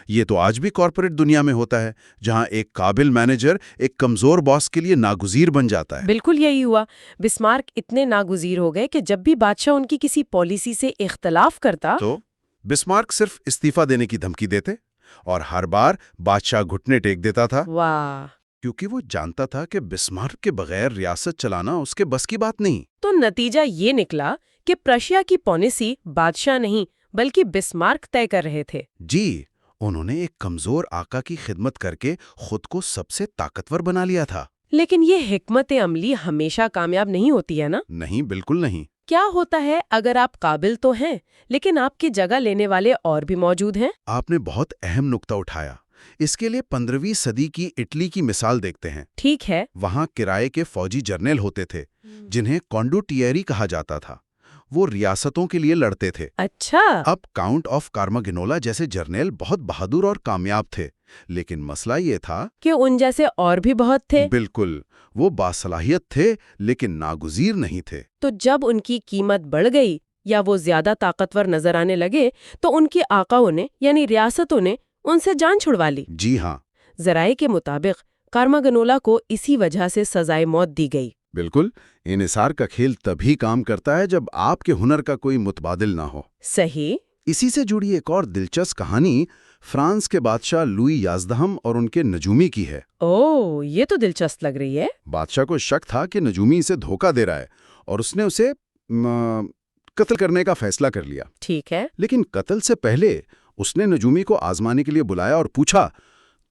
یہ تو آج بھی کارپوریٹ دنیا میں ہوتا ہے، جہاں ایک قابل مینیجر ایک کمزور باس کے لیے ناگزیر بن جاتا ہے۔ بالکل یہی ہوا۔ بسمارک اتنے ناگزیر ہو گئے کہ جب بھی بادشاہ ان کی کسی پالیسی سے اختلاف کرتا تو بسمارک صرف استعفیٰ دینے کی دھمکی دیتے، اور ہر بار بادشاہ گھٹنے ٹیک دیتا تھا، واہ، کیونکہ وہ جانتا تھا کہ بسمارک کے بغیر ریاست چلانا اس کے بس کی بات نہیں۔ تو نتیجہ یہ نکلا کہ پرشیا کی پالیسی بادشاہ نہیں بلکہ بسمارک طے کر رہے تھے۔ جی، انہوں نے ایک کمزور آقا کی خدمت کر کے خود کو سب سے طاقتور بنا لیا تھا۔ لیکن یہ حکمت عملی ہمیشہ کامیاب نہیں ہوتی ہے نا؟ نہیں، بالکل نہیں۔ کیا ہوتا ہے اگر آپ قابل تو ہیں لیکن آپ کی جگہ لینے والے اور بھی موجود ہیں؟ آپ نے بہت اہم نقطہ اٹھایا۔ اس کے لیے 15ویں صدی کی اٹلی کی مثال دیکھتے ہیں۔ ٹھیک ہے۔ وہاں کرائے کے فوجی جرنیل ہوتے تھے جنہیں کانڈوٹیری کہا جاتا تھا۔ وہ ریاستوں کے لیے لڑتے تھے۔ اچھا۔ اب کاؤنٹ آف کارماگنولا جیسے جرنیل بہت بہادر اور کامیاب تھے، لیکن مسئلہ یہ تھا کہ ان جیسے اور بھی بہت تھے۔ بالکل، وہ باصلاحیت تھے لیکن ناگزیر نہیں تھے۔ تو جب ان کی قیمت بڑھ گئی یا وہ زیادہ طاقتور نظر آنے لگے تو ان کے آقاؤں نے یعنی ریاستوں نے ان سے جان چھڑوا لی۔ جی ہاں، ذرائع کے مطابق کارماگنولا کو اسی وجہ سے سزائے موت دی گئی۔ بالکل، انحصار کا کھیل تبھی کام کرتا ہے جب آپ کے ہنر کا کوئی متبادل نہ ہو۔ صحیح۔ اسی سے جڑی ایک اور دلچسپ کہانی فرانس کے بادشاہ لوئی 11 اور ان کے نجومی کی ہے۔ اوہ، یہ تو دلچسپ لگ رہی ہے۔ بادشاہ کو شک تھا کہ نجومی اسے دھوکہ دے رہا ہے اور اس نے اسے قتل کرنے کا فیصلہ کر لیا۔ ٹھیک ہے۔ لیکن قتل سے پہلے اس نے نجومی کو آزمانے کے لیے بلایا اور پوچھا،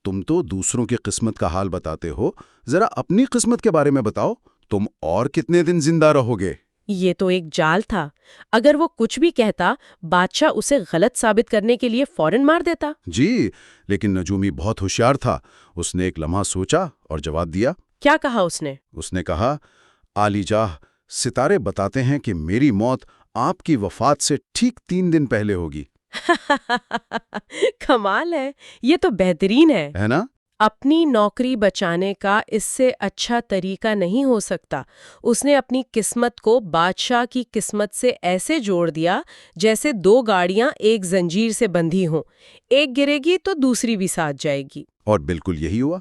تم تو دوسروں کی قسمت کا حال بتاتے ہو، ذرا اپنی قسمت کے بارے میں بتاؤ، تم اور کتنے دن زندہ رہو گے؟ یہ تو ایک جال تھا۔ اگر وہ کچھ بھی کہتا بادشاہ اسے غلط ثابت کرنے کے لیے فوراً مار دیتا۔ جی، لیکن نجومی بہت ہوشیار تھا۔ اس نے ایک لمحہ سوچا اور جواب دیا۔ کیا کہا اس نے؟ اس نے کہا، عالی جاہ، ستارے بتاتے ہیں کہ میری موت آپ کی وفات سے ٹھیک 3 دن پہلے ہوگی۔ کمال ہے، یہ تو بہترین ہے نا؟ اپنی نوکری بچانے کا اس سے اچھا طریقہ نہیں ہو سکتا۔ اس نے اپنی قسمت کو بادشاہ کی قسمت سے ایسے جوڑ دیا جیسے 2 گاڑیاں ایک زنجیر سے بندھی ہوں، ایک گرے گی تو دوسری بھی ساتھ جائے گی۔ اور بالکل یہی ہوا۔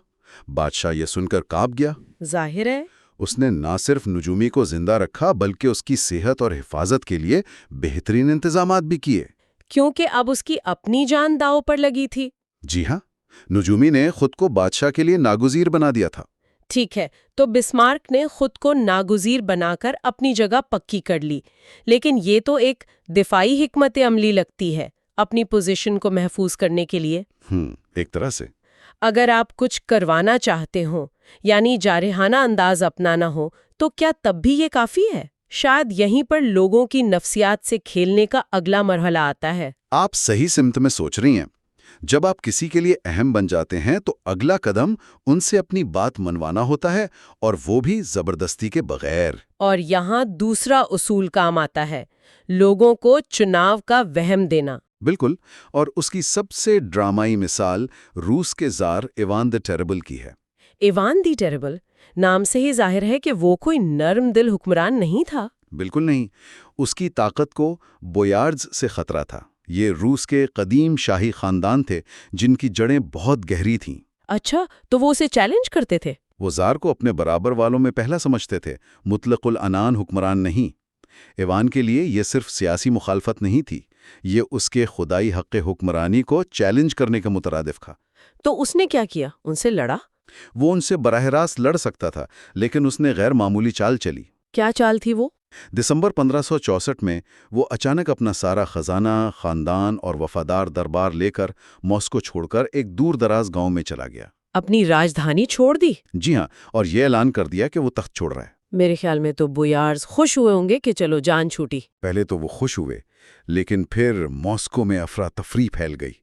بادشاہ یہ سن کر کانپ گیا۔ ظاہر ہے۔ اس نے نہ صرف نجومی کو زندہ رکھا بلکہ اس کی صحت اور حفاظت کے لیے بہترین انتظامات بھی کیے۔ کیونکہ اب اس کی اپنی جان داؤ پر لگی تھی۔ جی ہاں، نجومی نے خود کو بادشاہ کے لیے ناگزیر بنا دیا تھا۔ ٹھیک ہے، تو بسمارک نے خود کو ناگزیر بنا کر اپنی جگہ پکی کر لی، لیکن یہ تو ایک دفاعی حکمت عملی لگتی ہے اپنی پوزیشن کو محفوظ کرنے کے لیے۔ ایک طرح سے۔ اگر آپ کچھ کروانا چاہتے ہوں، یعنی جارحانہ انداز اپنانا ہو، تو کیا تب بھی یہ کافی ہے؟ شاید یہیں پر لوگوں کی نفسیات سے کھیلنے کا اگلا مرحلہ آتا ہے۔ آپ صحیح سمت میں سوچ رہی ہیں۔ جب آپ کسی کے لیے اہم بن جاتے ہیں تو اگلا قدم ان سے اپنی بات منوانا ہوتا ہے، اور وہ بھی زبردستی کے بغیر۔ اور یہاں دوسرا اصول کام آتا ہے، لوگوں کو چناو کا وہم دینا۔ بالکل، اور اس کی سب سے ڈرامائی مثال روس کے زار ایوان دی ٹیربل کی ہے۔ ایوان دی ٹیربل، نام سے ہی ظاہر ہے کہ وہ کوئی نرم دل حکمران نہیں تھا۔ بالکل نہیں، اس کی طاقت کو بویارڈز سے خطرہ تھا۔ یہ روس کے قدیم شاہی خاندان تھے جن کی جڑیں بہت گہری تھیں۔ اچھا، تو وہ اسے چیلنج کرتے تھے؟ وہ زار کو اپنے برابر والوں میں پہلا سمجھتے تھے، مطلق العنان حکمران نہیں۔ ایوان کے لیے یہ صرف سیاسی مخالفت نہیں تھی، یہ اس کے خدائی حق حکمرانی کو چیلنج کرنے کا مترادف تھا۔ تو اس نے کیا کیا؟ ان سے لڑا؟ وہ ان سے براہ راست لڑ سکتا تھا، لیکن اس نے غیر معمولی چال چلی۔ کیا چال تھی وہ؟ دسمبر 1564 میں وہ اچانک اپنا سارا خزانہ، خاندان اور وفادار دربار لے کر ماسکو چھوڑ کر ایک دور دراز گاؤں میں چلا گیا۔ اپنی راجدھانی چھوڑ دی؟ جی ہاں، اور یہ اعلان کر دیا کہ وہ تخت چھوڑ رہا ہے۔ میرے خیال میں تو بویارز خوش ہوئے ہوں گے کہ چلو جان چھوٹی۔ پہلے تو وہ خوش ہوئے، لیکن پھر ماسکو میں افراتفری پھیل گئی۔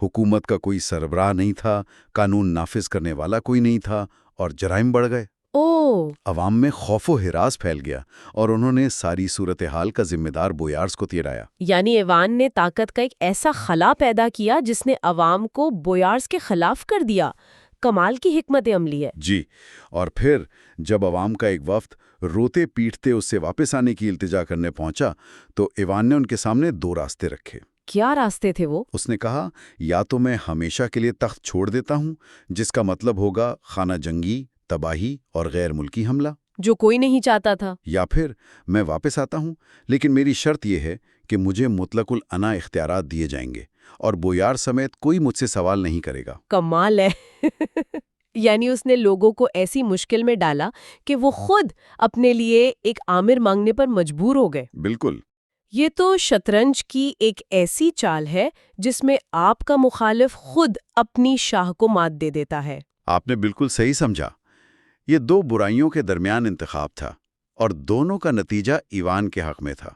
حکومت کا کوئی سربراہ نہیں تھا، قانون نافذ کرنے والا کوئی نہیں تھا، اور جرائم بڑھ گئے۔ عوام میں خوف و ہراس پھیل گیا، اور انہوں نے ساری صورتحال کا ذمہ دار بویارز کو ٹھہرایا۔ یعنی ایوان نے طاقت کا ایک ایسا خلا پیدا کیا جس نے عوام کو بویارز کے خلاف کر دیا۔ کمال کی حکمت عملی ہے۔ جی، اور پھر جب عوام کا ایک وفد روتے پیٹتے اس سے واپس آنے کی التجا کرنے پہنچا تو ایوان نے ان کے سامنے دو راستے رکھے۔ کیا راستے تھے وہ؟ اس نے کہا، یا تو میں ہمیشہ کے لیے تخت چھوڑ دیتا ہوں، جس کا مطلب ہوگا خانہ جنگی، تباہی اور غیر ملکی حملہ، جو کوئی نہیں چاہتا تھا، یا پھر میں واپس آتا ہوں، لیکن میری شرط یہ ہے کہ مجھے مطلق العناء اختیارات دیے جائیں گے اور بویار سمیت کوئی مجھ سے سوال نہیں کرے گا۔ کمال ہے۔ یعنی اس نے لوگوں کو ایسی مشکل میں ڈالا کہ وہ خود اپنے لیے ایک آمر مانگنے پر مجبور ہو گئے۔ بالکل۔ یہ تو شطرنج کی ایک ایسی چال ہے جس میں آپ کا مخالف خود اپنی شاہ کو مات دے دیتا ہے۔ آپ نے بالکل صحیح سمجھا۔ یہ دو برائیوں کے درمیان انتخاب تھا، اور دونوں کا نتیجہ ایوان کے حق میں تھا۔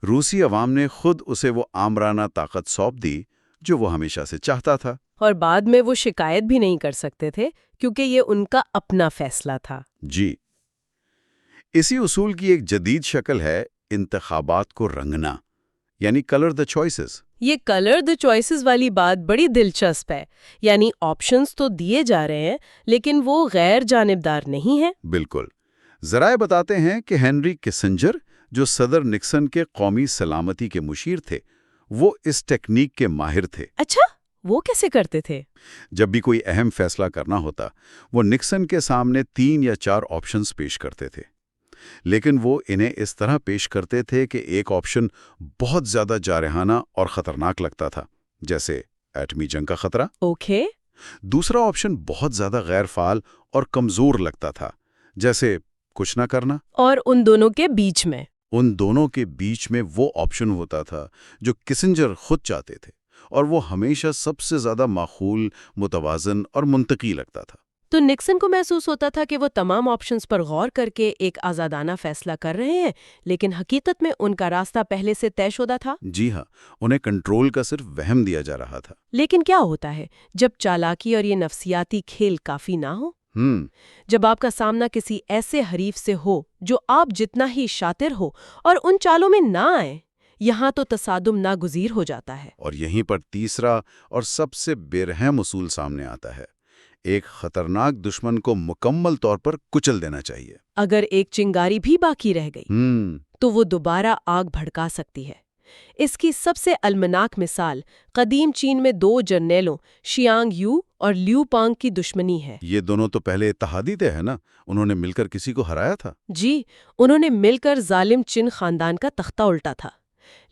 روسی عوام نے خود اسے وہ آمرانہ طاقت سونپ دی جو وہ ہمیشہ سے چاہتا تھا، اور بعد میں وہ شکایت بھی نہیں کر سکتے تھے کیونکہ یہ ان کا اپنا فیصلہ تھا۔ جی، اسی اصول کی ایک جدید شکل ہے انتخابات کو رنگنا، یعنی کلر دا چوائسز۔ یہ کلر دا چوائسز والی بات بڑی دلچسپ ہے، یعنی آپشنز تو دیے جا رہے ہیں لیکن وہ غیر جانبدار نہیں ہیں۔ بالکل۔ ذرائع بتاتے ہیں کہ ہنری کسنجر، جو صدر نکسن کے قومی سلامتی کے مشیر تھے، وہ اس ٹیکنیک کے ماہر تھے۔ اچھا، وہ کیسے کرتے تھے؟ جب بھی کوئی اہم فیصلہ کرنا ہوتا، وہ نکسن کے سامنے 3 یا 4 آپشنز پیش کرتے تھے، لیکن وہ انہیں اس طرح پیش کرتے تھے کہ ایک آپشن بہت زیادہ جارحانہ اور خطرناک لگتا تھا، جیسے ایٹمی جنگ کا خطرہ۔ اوکے۔ دوسرا آپشن بہت زیادہ غیر فعال اور کمزور لگتا تھا، جیسے کچھ نہ کرنا۔ اور ان دونوں کے بیچ میں؟ ان دونوں کے بیچ میں وہ آپشن ہوتا تھا جو کسنجر خود چاہتے تھے، اور وہ ہمیشہ سب سے زیادہ معقول، متوازن اور منطقی لگتا تھا۔ تو نکسن کو محسوس ہوتا تھا کہ وہ تمام آپشنز پر غور کر کے ایک آزادانہ فیصلہ کر رہے ہیں، لیکن حقیقت میں ان کا راستہ پہلے سے طے شدہ تھا۔ جی ہاں، انہیں کنٹرول کا صرف وہم دیا جا رہا تھا۔ لیکن کیا ہوتا ہے جب چالاکی اور یہ نفسیاتی کھیل کافی نہ ہو؟ جب آپ کا سامنا کسی ایسے حریف سے ہو جو آپ جتنا ہی شاطر ہو اور ان چالوں میں نہ آئے، یہاں تو تصادم ناگزیر ہو جاتا ہے۔ اور یہیں پر تیسرا اور سب سے بے رحم اصول سامنے آتا ہے، ایک خطرناک دشمن کو مکمل طور پر کچل دینا چاہیے۔ اگر ایک چنگاری بھی باقی رہ گئی تو وہ دوبارہ آگ بھڑکا سکتی ہے۔ اس کی سب سے المناک مثال قدیم چین میں 2 جرنیلوں شیانگ یو اور لیو پانگ کی دشمنی ہے۔ یہ دونوں تو پہلے اتحادی تھے ہے نا، انہوں نے مل کر کسی کو ہرایا تھا۔ جی، انہوں نے مل کر ظالم چن خاندان کا تختہ الٹا تھا۔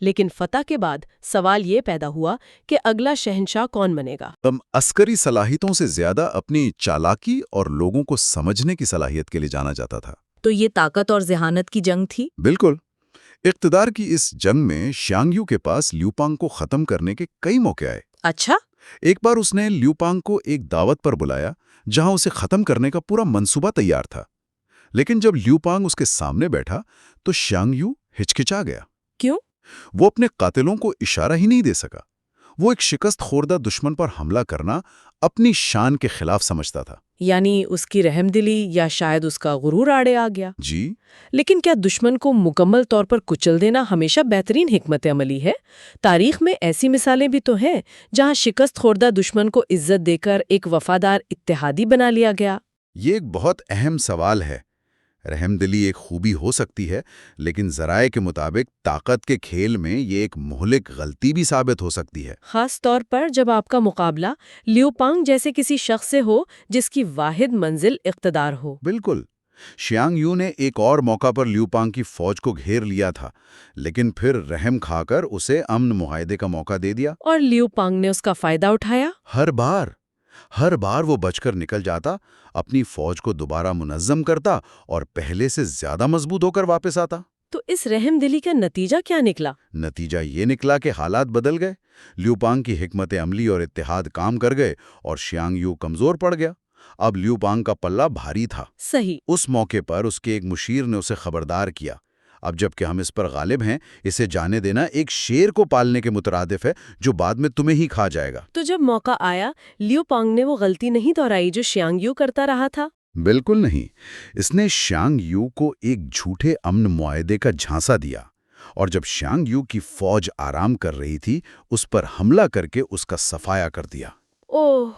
لیکن فتح کے بعد سوال یہ پیدا ہوا کہ اگلا شہنشاہ کون بنے گا؟ عسکری صلاحیتوں سے زیادہ اپنی چالاکی اور لوگوں کو سمجھنے کی صلاحیت کے لیے جانا جاتا تھا۔ تو یہ طاقت اور ذہانت کی جنگ تھی؟ بالکل۔ اقتدار کی اس جنگ میں شیانگ یو کے پاس لیو پانگ کو ختم کرنے کے کئی موقع آئے۔ اچھا، ایک بار اس نے لیو پانگ کو ایک دعوت پر بلایا جہاں اسے ختم کرنے کا پورا منصوبہ تیار تھا، لیکن جب لیو پانگ اس کے سامنے بیٹھا تو شیانگ یو ہچکچا گیا۔ کیوں؟ وہ اپنے قاتلوں کو اشارہ ہی نہیں دے سکا۔ وہ ایک شکست خوردہ دشمن پر حملہ کرنا اپنی شان کے خلاف سمجھتا تھا۔ یعنی اس کی رحم دلی یا شاید اس کا غرور آڑے آ گیا۔ جی، لیکن کیا دشمن کو مکمل طور پر کچل دینا ہمیشہ بہترین حکمت عملی ہے؟ تاریخ میں ایسی مثالیں بھی تو ہیں جہاں شکست خوردہ دشمن کو عزت دے کر ایک وفادار اتحادی بنا لیا گیا۔ یہ ایک بہت اہم سوال ہے۔ رحم دلی ایک خوبی ہو سکتی ہے، لیکن ذرائع کے مطابق طاقت کے کھیل میں یہ ایک مہلک غلطی بھی ثابت ہو سکتی ہے۔ خاص طور پر جب آپ کا مقابلہ لیو پانگ جیسے کسی شخص سے ہو جس کی واحد منزل اقتدار ہو۔ بالکل۔ شیانگ یو نے ایک اور موقع پر لیو پانگ کی فوج کو گھیر لیا تھا، لیکن پھر رحم کھا کر اسے امن معاہدے کا موقع دے دیا۔ اور لیو پانگ نے اس کا فائدہ اٹھایا؟ ہر بار وہ بچ کر نکل جاتا، اپنی فوج کو دوبارہ منظم کرتا اور پہلے سے زیادہ مضبوط ہو کر واپس آتا۔ تو اس رحم دلی کا نتیجہ کیا نکلا؟ نتیجہ یہ نکلا کہ حالات بدل گئے۔ لیو پانگ کی حکمت عملی اور اتحاد کام کر گئے اور شیانگ یو کمزور پڑ گیا۔ اب لیو پانگ کا پلہ بھاری تھا۔ صحیح۔ اس موقع پر اس کے ایک مشیر نے اسے خبردار کیا، اب جب کہ ہم اس پر غالب ہیں، اسے جانے دینا ایک شیر کو پالنے کے مترادف ہے جو بعد میں تمہیں ہی کھا جائے گا۔ تو جب موقع آیا لیو پانگ نے وہ غلطی نہیں دہرائی جو شیانگ یو کرتا رہا تھا؟ بالکل نہیں۔ اس نے شیانگ یو کو ایک جھوٹے امن معاہدے کا جھانسا دیا، اور جب شیانگ یو کی فوج آرام کر رہی تھی اس پر حملہ کر کے اس کا صفایا کر دیا۔ اوہ!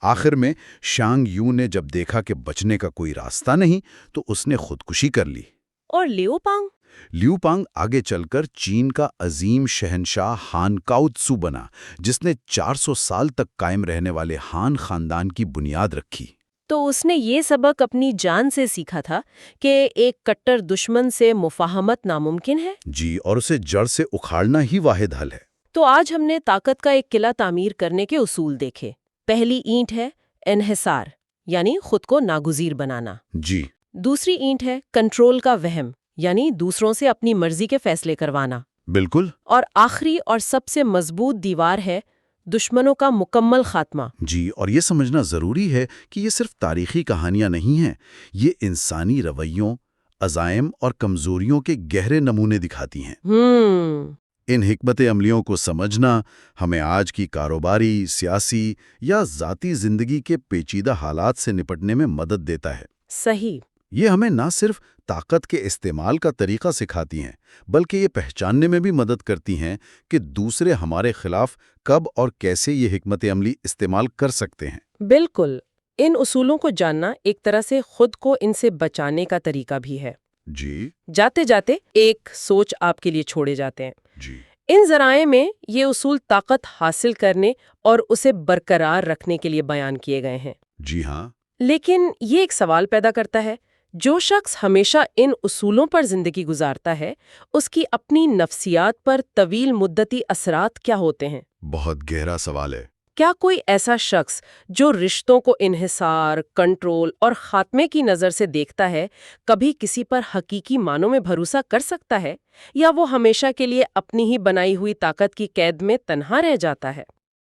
آخر میں شیانگ یو نے جب دیکھا کہ بچنے کا کوئی راستہ نہیں تو اس نے خودکشی کر لی۔ اور لیو پانگ آگے چل کر چین کا عظیم شہنشاہ ہان کاؤ تسو بنا، جس نے 400 سال تک قائم رہنے والے ہان خاندان کی بنیاد رکھی۔ تو اس نے یہ سبق اپنی جان سے سیکھا تھا کہ ایک کٹر دشمن سے مفاہمت ناممکن ہے؟ جی، اور اسے جڑ سے اکھاڑنا ہی واحد حل ہے۔ تو آج ہم نے طاقت کا ایک قلعہ تعمیر کرنے کے اصول دیکھے۔ پہلی اینٹ ہے انحصار، یعنی خود کو ناگزیر بنانا۔ جی۔ دوسری اینٹ ہے کنٹرول کا وہم، یعنی دوسروں سے اپنی مرضی کے فیصلے کروانا۔ بالکل۔ اور آخری اور سب سے مضبوط دیوار ہے دشمنوں کا مکمل خاتمہ۔ جی، اور یہ سمجھنا ضروری ہے کہ یہ صرف تاریخی کہانیاں نہیں ہیں، یہ انسانی رویوں، عزائم اور کمزوریوں کے گہرے نمونے دکھاتی ہیں۔ ان حکمت عملیوں کو سمجھنا ہمیں آج کی کاروباری، سیاسی یا ذاتی زندگی کے پیچیدہ حالات سے نپٹنے میں مدد دیتا ہے۔ صحیح۔ یہ ہمیں نہ صرف طاقت کے استعمال کا طریقہ سکھاتی ہیں، بلکہ یہ پہچاننے میں بھی مدد کرتی ہیں کہ دوسرے ہمارے خلاف کب اور کیسے یہ حکمت عملی استعمال کر سکتے ہیں۔ بالکل۔ ان اصولوں کو جاننا ایک طرح سے خود کو ان سے بچانے کا طریقہ بھی ہے۔ جی۔ جاتے جاتے ایک سوچ آپ کے لیے چھوڑے جاتے ہیں۔ جی۔ ان ذرائع میں یہ اصول طاقت حاصل کرنے اور اسے برقرار رکھنے کے لیے بیان کیے گئے ہیں۔ جی ہاں۔ لیکن یہ ایک سوال پیدا کرتا ہے، جو شخص ہمیشہ ان اصولوں پر زندگی گزارتا ہے، اس کی اپنی نفسیات پر طویل مدتی اثرات کیا ہوتے ہیں؟ بہت گہرا سوال ہے۔ کیا کوئی ایسا شخص جو رشتوں کو انحصار، کنٹرول اور خاتمے کی نظر سے دیکھتا ہے، کبھی کسی پر حقیقی معنوں میں بھروسہ کر سکتا ہے، یا وہ ہمیشہ کے لیے اپنی ہی بنائی ہوئی طاقت کی قید میں تنہا رہ جاتا ہے؟